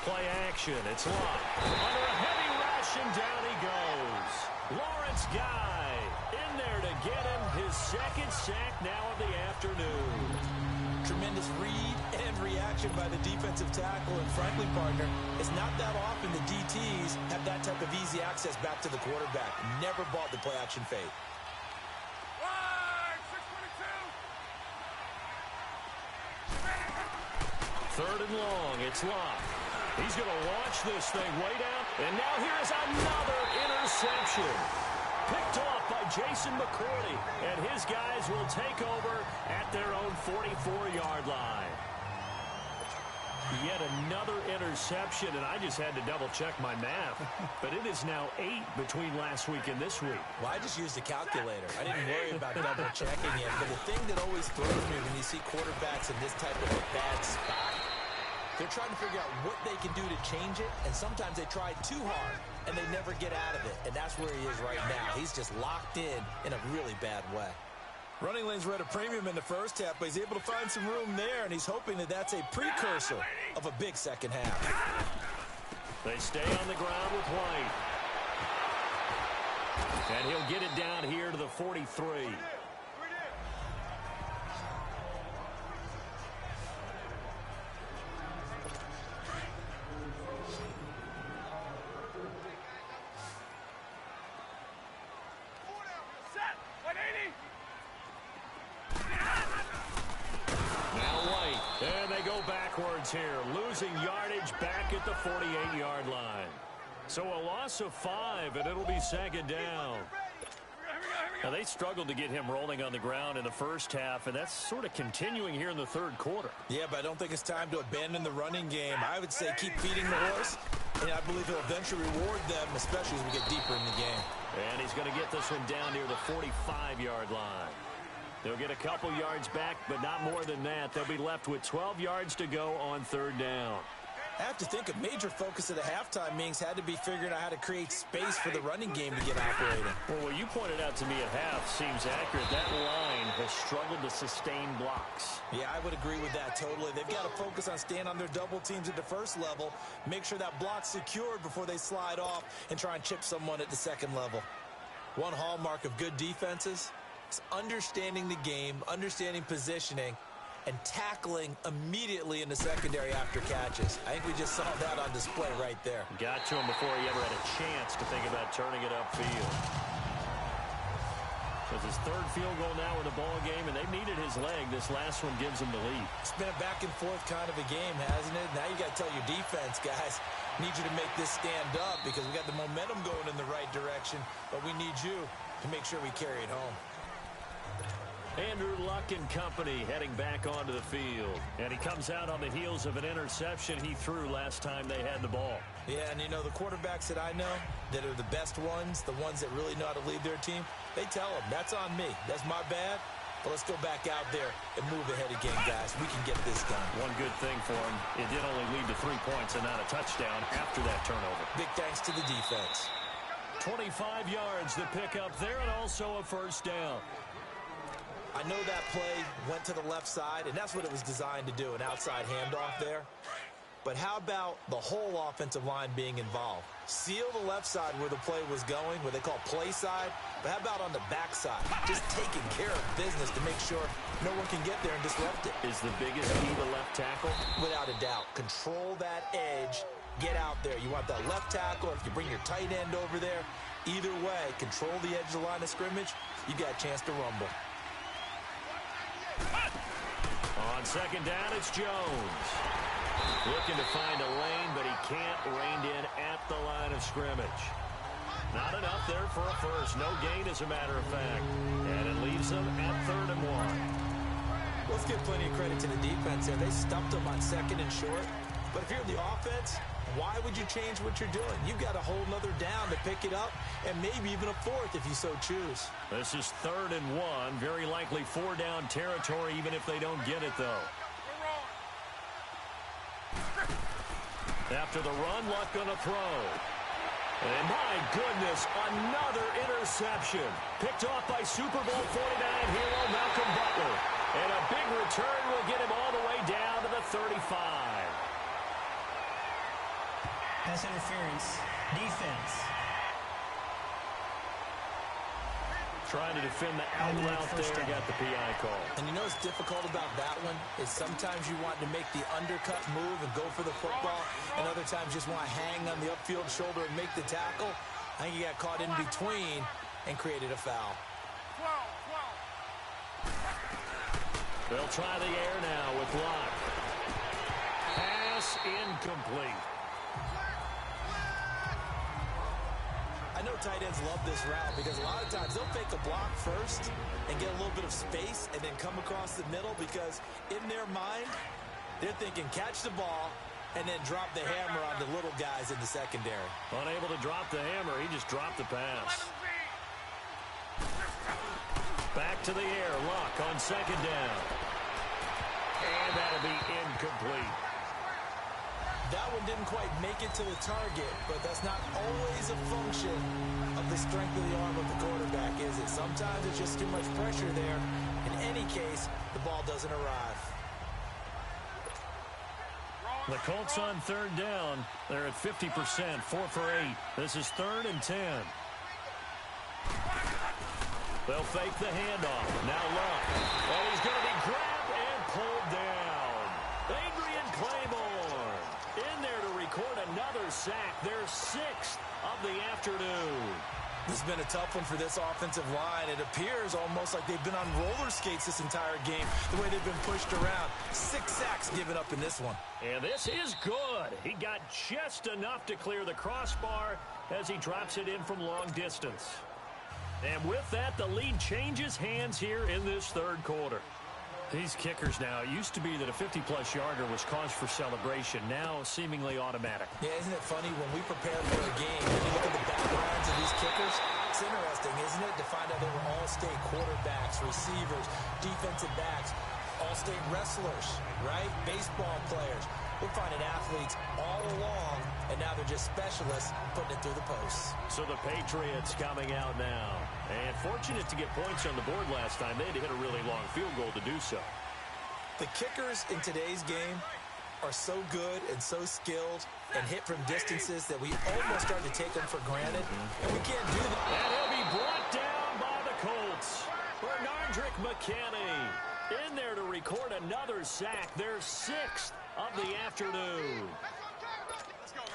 Play action. It's locked. Under a heavy rush, and down he goes. Lawrence Guy in there to get him his 2nd sack now of the afternoon. Tremendous read and reaction by the defensive tackle. And frankly, partner, it's not that often the DTs have that type of easy access back to the quarterback. Never bought the play-action fake. 3rd and long. It's locked. He's going to launch this thing way down. And now here is another interception. Picked off by Jason McCourty. And his guys will take over at their own 44-yard line. Yet another interception, and I just had to double-check my math. But it is now 8 between last week and this week. Well, I just used a calculator. I didn't worry about double-checking it. But the thing that always throws me when you see quarterbacks in this type of a bad spot, they're trying to figure out what they can do to change it, and sometimes they try too hard, and they never get out of it. And that's where he is right now. He's just locked in a really bad way. Running lanes were at a premium in the first half, but he's able to find some room there, and he's hoping that that's a precursor of a big second half. They stay on the ground with White. And he'll get it down here to the 43. Here, losing yardage back at the 48-yard line. So a loss of 5, and it'll be 2nd down. Now, they struggled to get him rolling on the ground in the first half, and that's sort of continuing here in the 3rd quarter. Yeah, but I don't think it's time to abandon the running game. I would say keep feeding the horse, and I believe he'll eventually reward them, especially as we get deeper in the game. And he's going to get this one down near the 45-yard line. They'll get a couple yards back, but not more than that. They'll be left with 12 yards to go on 3rd down. I have to think a major focus of the halftime meetings had to be figuring out how to create space for the running game to get operating. Well, what you pointed out to me at half seems accurate. That line has struggled to sustain blocks. Yeah, I would agree with that totally. They've got to focus on staying on their double teams at the first level, make sure that block's secured before they slide off and try and chip someone at the 2nd level. One hallmark of good defenses is understanding the game, understanding positioning, and tackling immediately in the secondary after catches. I think we just saw that on display right there. Got to him before he ever had a chance to think about turning it upfield. It's his 3rd field goal now in the ball game, and they've needed his leg. This last one gives him the lead. It's been a back-and-forth kind of a game, hasn't it? Now you got to tell your defense, guys, need you to make this stand up because we got the momentum going in the right direction, but we need you to make sure we carry it home. Andrew Luck and company heading back onto the field. And he comes out on the heels of an interception he threw last time they had the ball. Yeah, and you know, the quarterbacks that I know that are the best ones, the ones that really know how to lead their team, they tell them, that's on me. That's my bad. But let's go back out there and move ahead again, guys. We can get this done. One good thing for him, it did only lead to 3 points and not a touchdown after that turnover. Big thanks to the defense. 25 yards to pick up there, and also a first down. I know that play went to the left side, and that's what it was designed to do, an outside handoff there. But how about the whole offensive line being involved? Seal the left side where the play was going, what they call play side, but how about on the back side? Just taking care of business to make sure no one can get there and disrupt it. Is the biggest key the left tackle? Without a doubt. Control that edge. Get out there. You want that left tackle, if you bring your tight end over there, either way, control the edge of the line of scrimmage. you got a chance to rumble. On second down, it's Jones. Looking to find a lane, but he can't. Reined in at the line of scrimmage. Not enough there for a first. No gain, as a matter of fact. And it leaves them at 3rd and 1. Let's give plenty of credit to the defense here. They stumped them on 2nd and short. But if you're the offense, why would you change what you're doing? You've got a whole nother down to pick it up, and maybe even a 4th if you so choose. This is 3rd and 1. Very likely 4-down territory, even if they don't get it, though. After the run, Luck going to throw. And my goodness, another interception. Picked off by Super Bowl 49 hero Malcolm Butler. And a big return will get him all the way down to the 35. Pass interference. Defense. Trying to defend the out route there, got the PI call. And you know what's difficult about that one is sometimes you want to make the undercut move and go for the football, and other times just want to hang on the upfield shoulder and make the tackle. I think he got caught in between and created a foul. They'll try the air now with Luck. Pass incomplete. I know tight ends love this route because a lot of times they'll fake a block first and get a little bit of space and then come across the middle because in their mind, they're thinking catch the ball and then drop the hammer on the little guys in the secondary. Unable to drop the hammer, he just dropped the pass. Back to the air, Luck on 2nd down. And that'll be incomplete. That one didn't quite make it to the target, but that's not always a function of the strength of the arm of the quarterback, is it? Sometimes it's just too much pressure there. In any case, the ball doesn't arrive. The Colts on 3rd down. They're at 50%, 4 for 8. This is 3rd and 10. They'll fake the handoff. Now Luck. Oh, he's going to be grabbed and pulled down. Adrian Claiborne in there to record another sack. Their 6th of the afternoon. This has been a tough one for this offensive line. It appears almost like they've been on roller skates this entire game, the way they've been pushed around. 6 sacks given up in this one. And this is good. He got just enough to clear the crossbar as he drops it in from long distance. And with that, the lead changes hands here in this 3rd quarter. These kickers now, it used to be that a 50-plus yarder was cause for celebration. Now, seemingly automatic. Yeah, isn't it funny when we prepare for a game, when you look at the backgrounds of these kickers, it's interesting, isn't it, to find out they were all-state quarterbacks, receivers, defensive backs, all-state wrestlers, right? Baseball players. We're finding athletes all along, and now they're just specialists putting it through the posts. So the Patriots coming out now. And fortunate to get points on the board last time. They had to hit a really long field goal to do so. The kickers in today's game are so good and so skilled and hit from distances that we almost start to take them for granted, and we can't do that. And he'll be brought down by the Colts. Bernardrick McKinney in there to record another sack. Their 6th of the afternoon.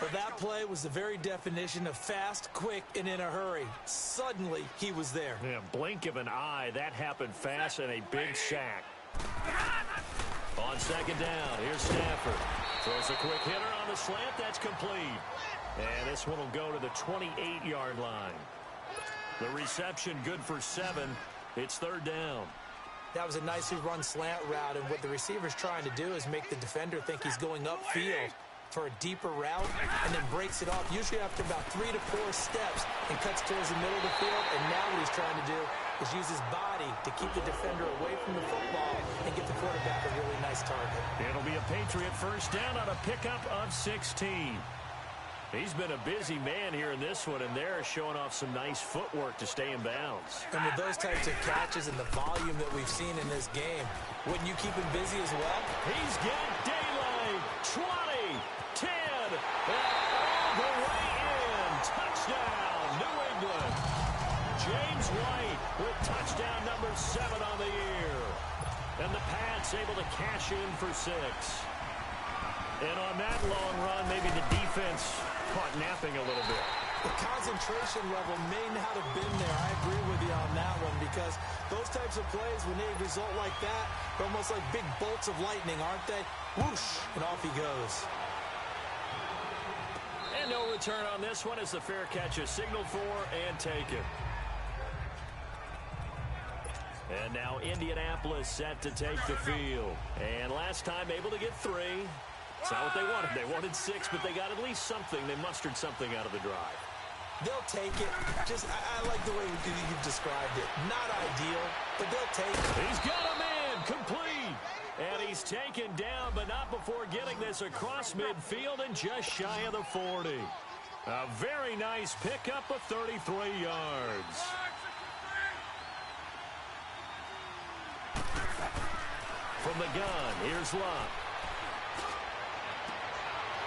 But that play was the very definition of fast, quick, and in a hurry. Suddenly, he was there. Yeah, blink of an eye. That happened fast and a big sack. On 2nd down, here's Stafford. Throws a quick hitter on the slant. That's complete. And this one will go to the 28-yard line. The reception good for 7. It's 3rd down. That was a nicely run slant route, and what the receiver's trying to do is make the defender think he's going upfield for a deeper route and then breaks it off, usually after about 3 to 4 steps, and cuts towards the middle of the field. And now what he's trying to do is use his body to keep the defender away from the football and get the quarterback a really nice target. It'll be a Patriot 1st down on a pickup of 16. He's been a busy man here in this one, and they're showing off some nice footwork to stay in bounds. And with those types of catches and the volume that we've seen in this game, wouldn't you keep him busy as well? He's got daylight. 20, 10, and all the way in. Touchdown, New England. James White with touchdown number 7 on the year. And the Pats able to cash in for 6. And on that long run, maybe the defense caught napping a little bit. The concentration level may not have been there. I agree with you on that one because those types of plays, when they result like that, they're almost like big bolts of lightning, aren't they? Whoosh, and off he goes. And no return on this one as the fair catch is signaled for and taken. And now Indianapolis set to take the field. And last time able to get 3. It's not what they wanted. They wanted 6, but they got at least something. They mustered something out of the drive. They'll take it. Just, I like the way you've described it. Not ideal, but they'll take it. He's got a man complete. And he's taken down, but not before getting this across midfield and just shy of the 40. A very nice pickup of 33 yards. From the gun, here's Locke.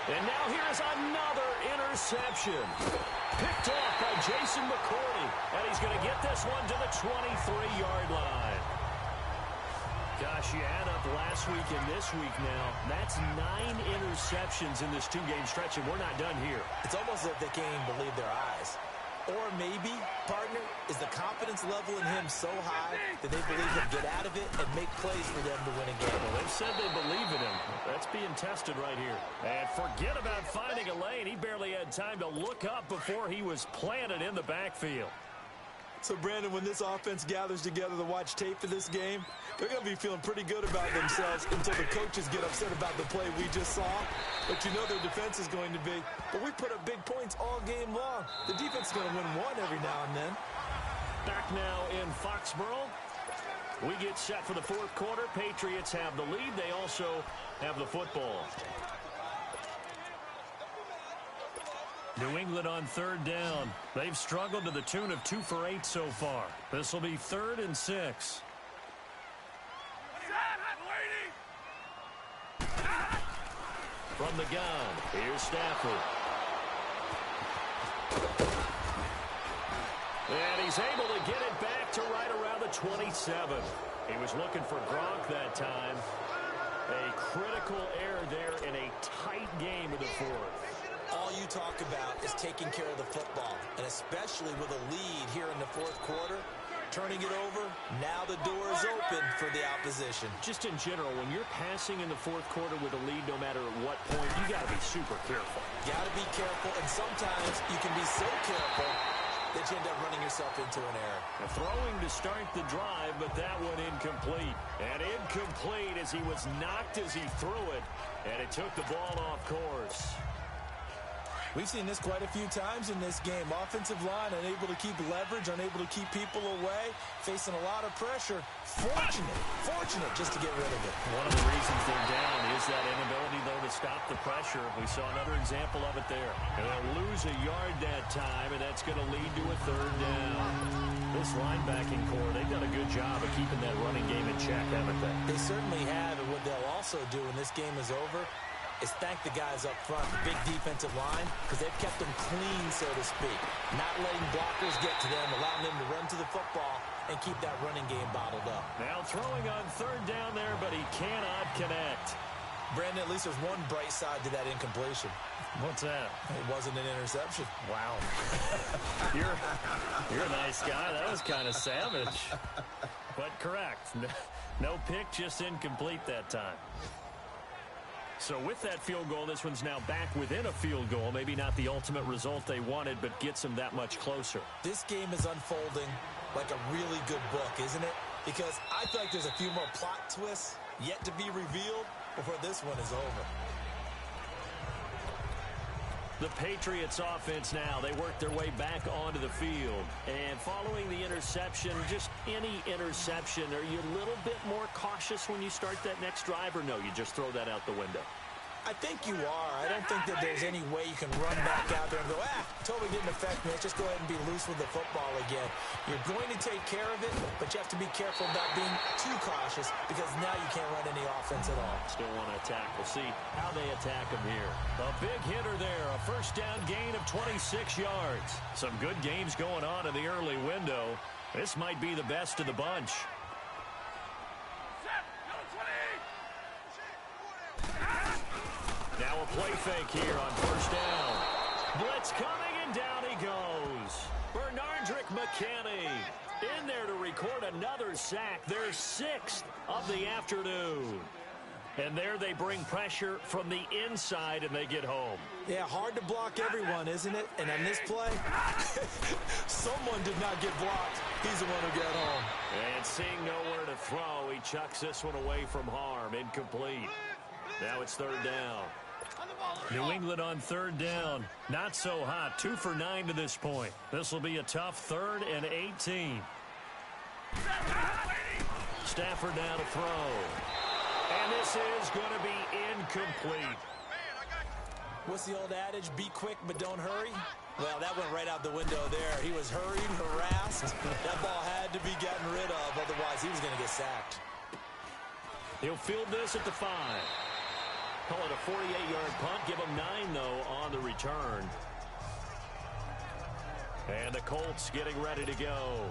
And now here's another interception. Picked off by Jason McCourty. And he's going to get this one to the 23-yard line. Gosh, you add up last week and this week now. That's 9 interceptions in this 2-game stretch, and we're not done here. It's almost as if they can't even believe their eyes. Or maybe, partner, is the confidence level in him so high that they believe he'll get out of it and make plays for them to win a game. Well, they've said they believe in him. That's being tested right here. And forget about finding a lane. He barely had time to look up before he was planted in the backfield. So, Brandon, when this offense gathers together to watch tape for this game, they're going to be feeling pretty good about themselves until the coaches get upset about the play we just saw. But you know their defense is going to be. But we put up big points all game long. The defense is going to win one every now and then. Back now in Foxborough. We get set for the 4th quarter. Patriots have the lead. They also have the football. New England on 3rd down. They've struggled to the tune of 2 for 8 so far. This will be 3rd and 6. From the gun, here's Stafford. And he's able to get it back to right around the 27. He was looking for Gronk that time. A critical error there in a tight game in the 4th. All you talk about is taking care of the football, and especially with a lead here in the 4th quarter, turning it over, now the door is open for the opposition. Just in general, when you're passing in the 4th quarter with a lead, no matter at what point, you got to be super careful. Got to be careful, and sometimes you can be so careful that you end up running yourself into an error. Throwing to start the drive, but that one incomplete. And incomplete as he was knocked as he threw it, and it took the ball off course. We've seen this quite a few times in this game. Offensive line unable to keep leverage, unable to keep people away, facing a lot of pressure. Fortunate just to get rid of it. One of the reasons they're down is that inability, though, to stop the pressure. We saw another example of it there. And they'll lose a yard that time, and that's going to lead to a 3rd down. This linebacking core, they've done a good job of keeping that running game in check, haven't they? They certainly have, and what they'll also do when this game is over is thank the guys up front, the big defensive line, because they've kept them clean, so to speak. Not letting blockers get to them, allowing them to run to the football and keep that running game bottled up. Now throwing on 3rd down there, but he cannot connect. Brandon, at least there's one bright side to that incompletion. What's that? It wasn't an interception. Wow. You're a nice guy. That was kind of savage. But correct. No pick, just incomplete that time. So with that field goal, this one's now back within a field goal. Maybe not the ultimate result they wanted, but gets them that much closer. This game is unfolding like a really good book, isn't it? Because I feel like there's a few more plot twists yet to be revealed before this one is over. The Patriots offense now, they work their way back onto the field. And following the interception, just any interception, are you a little bit more cautious when you start that next drive, or no, you just throw that out the window? I think you are. I don't think that there's any way you can run back out there and go, totally didn't affect me. Let's just go ahead and be loose with the football again. You're going to take care of it, but you have to be careful about being too cautious because now you can't run any offense at all. Still want to attack. We'll see how they attack him here. A big hitter there. A 1st down gain of 26 yards. Some good games going on in the early window. This might be the best of the bunch. Now a play fake here on 1st down. Blitz coming, and down he goes. McKinney in there to record another sack, their 6th of the afternoon. And there they bring pressure from the inside, and they get home. Yeah, hard to block everyone, isn't it? And on this play, someone did not get blocked. He's the one who got home. And seeing nowhere to throw, he chucks this one away from harm. Incomplete. Now it's 3rd down. New England on 3rd down. Not so hot. 2 for 9 to this point. This will be a tough 3rd and 18. Stafford now to throw. And this is going to be incomplete. What's the old adage? Be quick, but don't hurry? Well, that went right out the window there. He was hurried, harassed. That ball had to be gotten rid of. Otherwise, he was going to get sacked. He'll field this at the 5. Call it a 48-yard punt. Give him 9, though, on the return. And the Colts getting ready to go.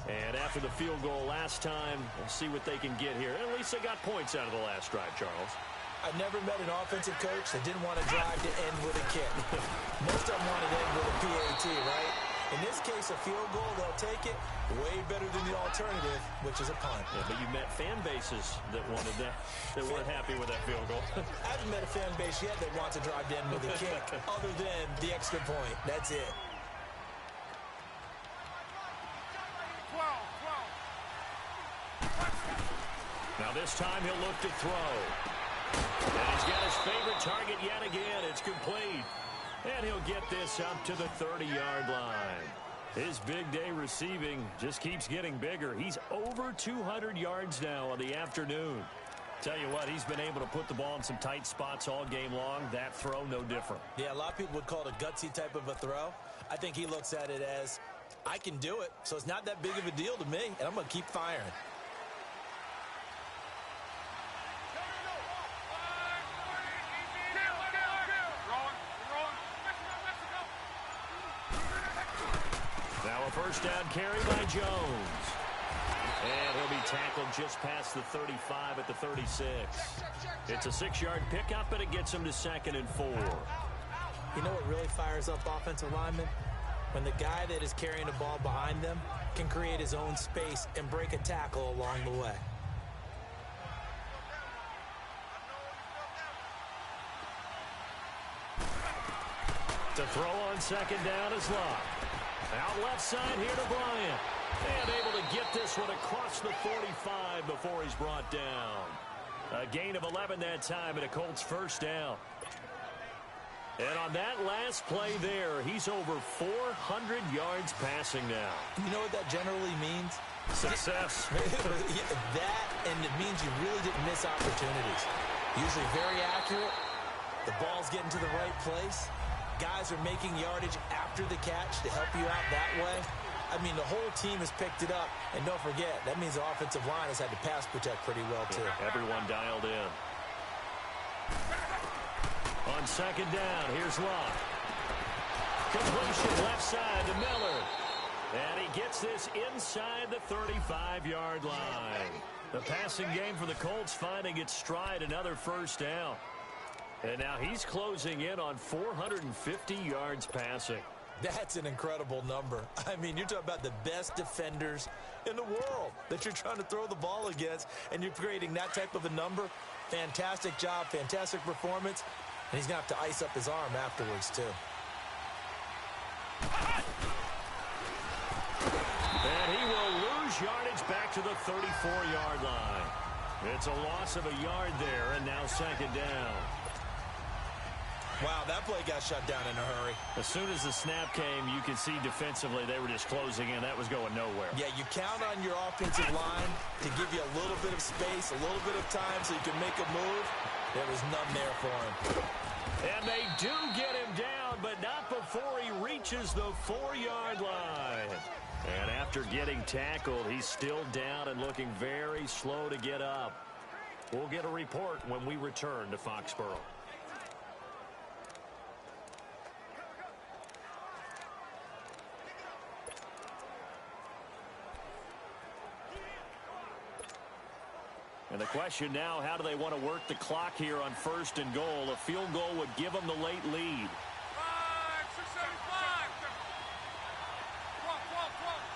And after the field goal last time, we'll see what they can get here. At least they got points out of the last drive, Charles. I've never met an offensive coach that didn't want to drive to end with a kick. Most of them want to end with a PAT, right? In this case, a field goal, they'll take it way better than the alternative, which is a punt. Yeah, but you met fan bases that wanted that, that weren't happy with that field goal. I haven't met a fan base yet that wants to drive to end with a kick, other than the extra point. That's it. Now this time he'll look to throw. And he's got his favorite target yet again. It's complete. And he'll get this up to the 30-yard line. His big day receiving just keeps getting bigger. He's over 200 yards now on the afternoon. Tell you what, he's been able to put the ball in some tight spots all game long. That throw, no different. Yeah, a lot of people would call it a gutsy type of a throw. I think he looks at it as, I can do it, so it's not that big of a deal to me, and I'm going to keep firing. Now a first down carry by Jones. And he'll be tackled just past the 35 at the 36. It's a 6-yard pickup, and it gets him to 2nd and 4. You know what really fires up offensive linemen? When the guy that is carrying the ball behind them can create his own space and break a tackle along the way. To throw on 2nd down is Locke. Out left side here to Bryant. And able to get this one across the 45 before he's brought down. A gain of 11 that time, and a Colts first down. And on that last play there, he's over 400 yards passing now. You know what that generally means? Success. That, and it means you really didn't miss opportunities. Usually very accurate. The ball's getting to the right place. Guys are making yardage after the catch to help you out that way. I mean, the whole team has picked it up. And don't forget, that means the offensive line has had to pass protect pretty well, too. Yeah, everyone dialed in. On 2nd down, here's Locke. Completion left side to Miller. And he gets this inside the 35-yard line. The passing game for the Colts finding its stride, another first down. And now he's closing in on 450 yards passing. That's an incredible number. I mean, you're talking about the best defenders in the world that you're trying to throw the ball against, and you're creating that type of a number. Fantastic job, fantastic performance, and he's going to have to ice up his arm afterwards, too. And he will lose yardage back to the 34-yard line. It's a loss of a yard there, and now 2nd down. Wow, that play got shut down in a hurry. As soon as the snap came, you could see defensively they were just closing in. That was going nowhere. Yeah, you count on your offensive line to give you a little bit of space, a little bit of time so you can make a move. There was none there for him. And they do get him down, but not before he reaches the 4-yard line. And after getting tackled, he's still down and looking very slow to get up. We'll get a report when we return to Foxborough. And the question now, how do they want to work the clock here on 1st and goal? A field goal would give them the late lead. 5, 6, 7, 5. Come on.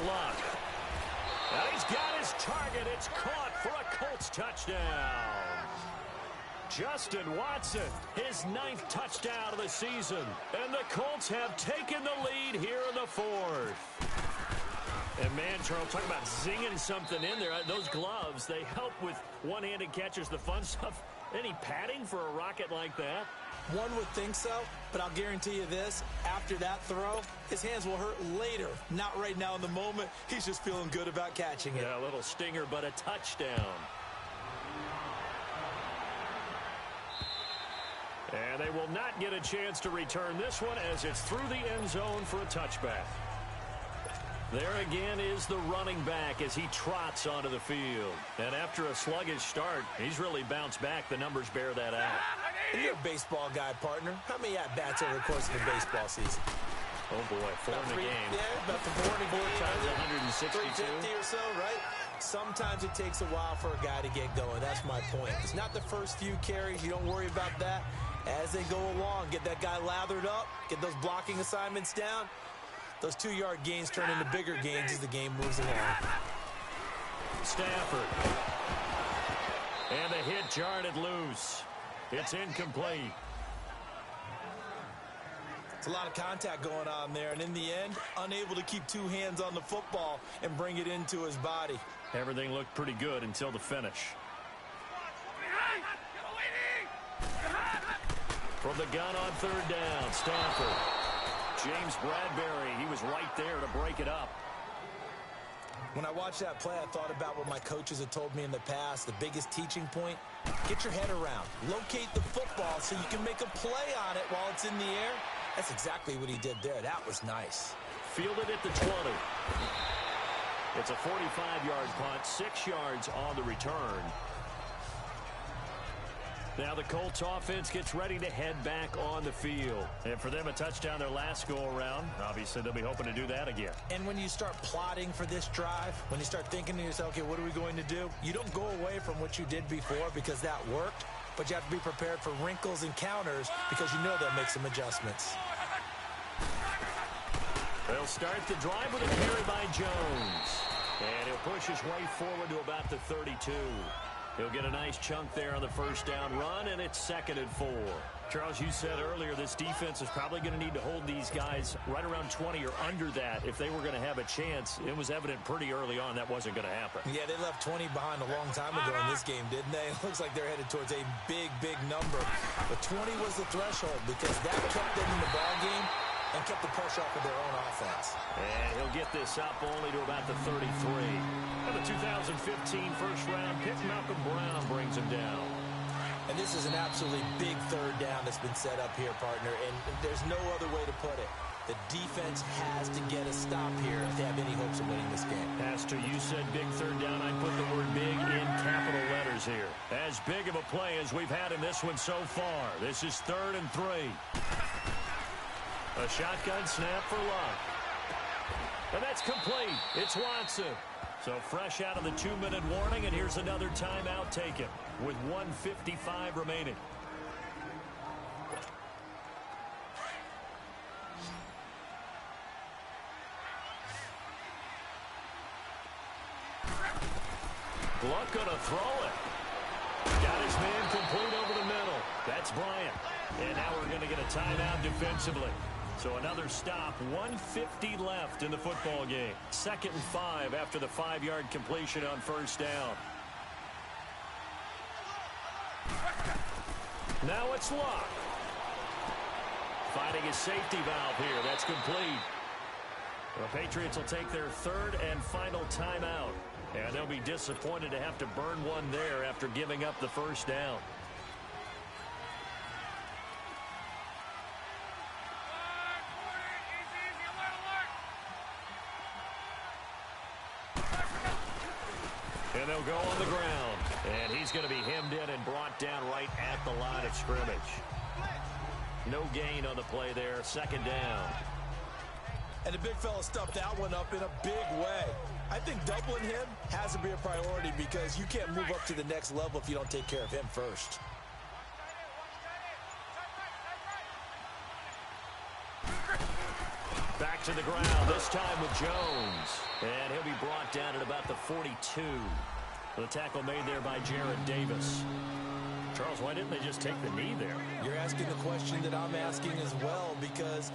Luck. And he's got his target. It's caught for a Colts touchdown. Justin Watson, his 9th touchdown of the season. And the Colts have taken the lead here in the 4th. And man, Charles, talking about zinging something in there. Those gloves, they help with one-handed catches, the fun stuff. Any padding for a rocket like that? One would think so, but I'll guarantee you this. After that throw, his hands will hurt later. Not right now in the moment. He's just feeling good about catching it. Yeah, a little stinger, but a touchdown. And they will not get a chance to return this one as it's through the end zone for a touchback. There again is the running back as he trots onto the field. And after a sluggish start, he's really bounced back. The numbers bear that out. And you're a baseball guy, partner. How many at-bats over the course of the baseball season? Oh, boy, 4 in the game. Yeah, about 4 in a game. Times 162. 350 or so, right? Sometimes it takes a while for a guy to get going. That's my point. It's not the first few carries. You don't worry about that. As they go along, get that guy lathered up, get those blocking assignments down. Those 2-yard gains turn into bigger gains as the game moves along. Stafford. And the hit jarred it loose. It's incomplete. It's a lot of contact going on there, and in the end, unable to keep 2 hands on the football and bring it into his body. Everything looked pretty good until the finish. From the gun on 3rd down, Stafford. James Bradbury, he was right there to break it up. When I watched that play, I thought about what my coaches had told me in the past. The biggest teaching point, get your head around. Locate the football so you can make a play on it while it's in the air. That's exactly what he did there. That was nice. Fielded at the 20. It's a 45-yard punt, 6 yards on the return. Now the Colts offense gets ready to head back on the field. And for them, a touchdown their last go-around. Obviously, they'll be hoping to do that again. And when you start plotting for this drive, when you start thinking to yourself, okay, what are we going to do? You don't go away from what you did before because that worked, but you have to be prepared for wrinkles and counters because you know they'll make some adjustments. They'll start the drive with a carry by Jones. And he'll push his way forward to about the 32. He'll get a nice chunk there on the first down run, and it's 2nd and 4. Charles, you said earlier this defense is probably going to need to hold these guys right around 20 or under that if they were going to have a chance. It was evident pretty early on that wasn't going to happen. Yeah, they left 20 behind a long time ago in this game, didn't they? It looks like they're headed towards a big, big number. But 20 was the threshold because that kept them in the ballgame and kept the pressure off of their own offense. And he'll get this up only to about the 33. And the 2015 first-round pick, Malcolm Brown, brings him down. And this is an absolutely big 3rd down that's been set up here, partner, and there's no other way to put it. The defense has to get a stop here if they have any hopes of winning this game. As to you said big 3rd down, I put the word big in capital letters here. As big of a play as we've had in this one so far. This is 3rd and 3. A shotgun snap for Luck. And that's complete. It's Watson. So fresh out of the 2-minute warning, and here's another timeout taken with 1:55 remaining. Luck gonna throw it. Got his man complete over the middle. That's Bryant. And now we're going to get a timeout defensively. So another stop, 1:50 left in the football game. 2nd and 5 after the 5-yard completion on first down. Now it's Luck. Finding his safety valve here. That's complete. The Patriots will take their 3rd and final timeout. And they'll be disappointed to have to burn one there after giving up the first down. And they'll go on the ground. And he's going to be hemmed in and brought down right at the line of scrimmage. No gain on the play there. 2nd down. And the big fella stuffed that one up in a big way. I think doubling him has to be a priority because you can't move up to the next level if you don't take care of him first. Back to the ground, this time with Jones. And he'll be brought down at about the 42. The tackle made there by Jared Davis. Charles, why didn't they just take the knee there? You're asking the question that I'm asking as well, because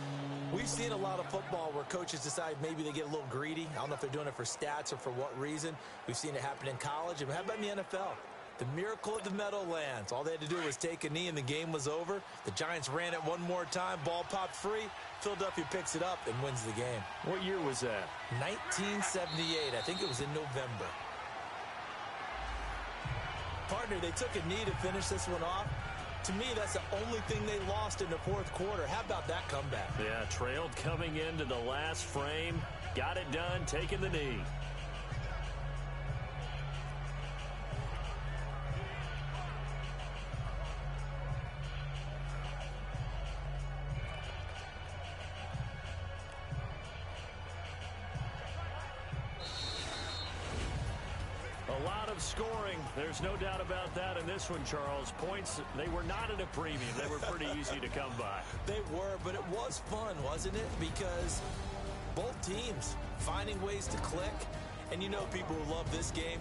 we've seen a lot of football where coaches decide maybe they get a little greedy. I don't know if they're doing it for stats or for what reason. We've seen it happen in college. And how about in the NFL? The miracle of the Meadowlands. All they had to do was take a knee and the game was over. The Giants ran it one more time. Ball popped free. Philadelphia picks it up and wins the game. What year was that? 1978. I think it was in November. Partner, they took a knee to finish this one off. To me, that's the only thing they lost in the fourth quarter. How about that comeback? Yeah, trailed coming into the last frame. Got it done, taking the knee. A lot of scoring. There's no doubt about that in this one, Charles. Points, they were not at a premium. They were pretty easy to come by. They were, but it was fun, wasn't it? Because both teams finding ways to click. And you know people who love this game,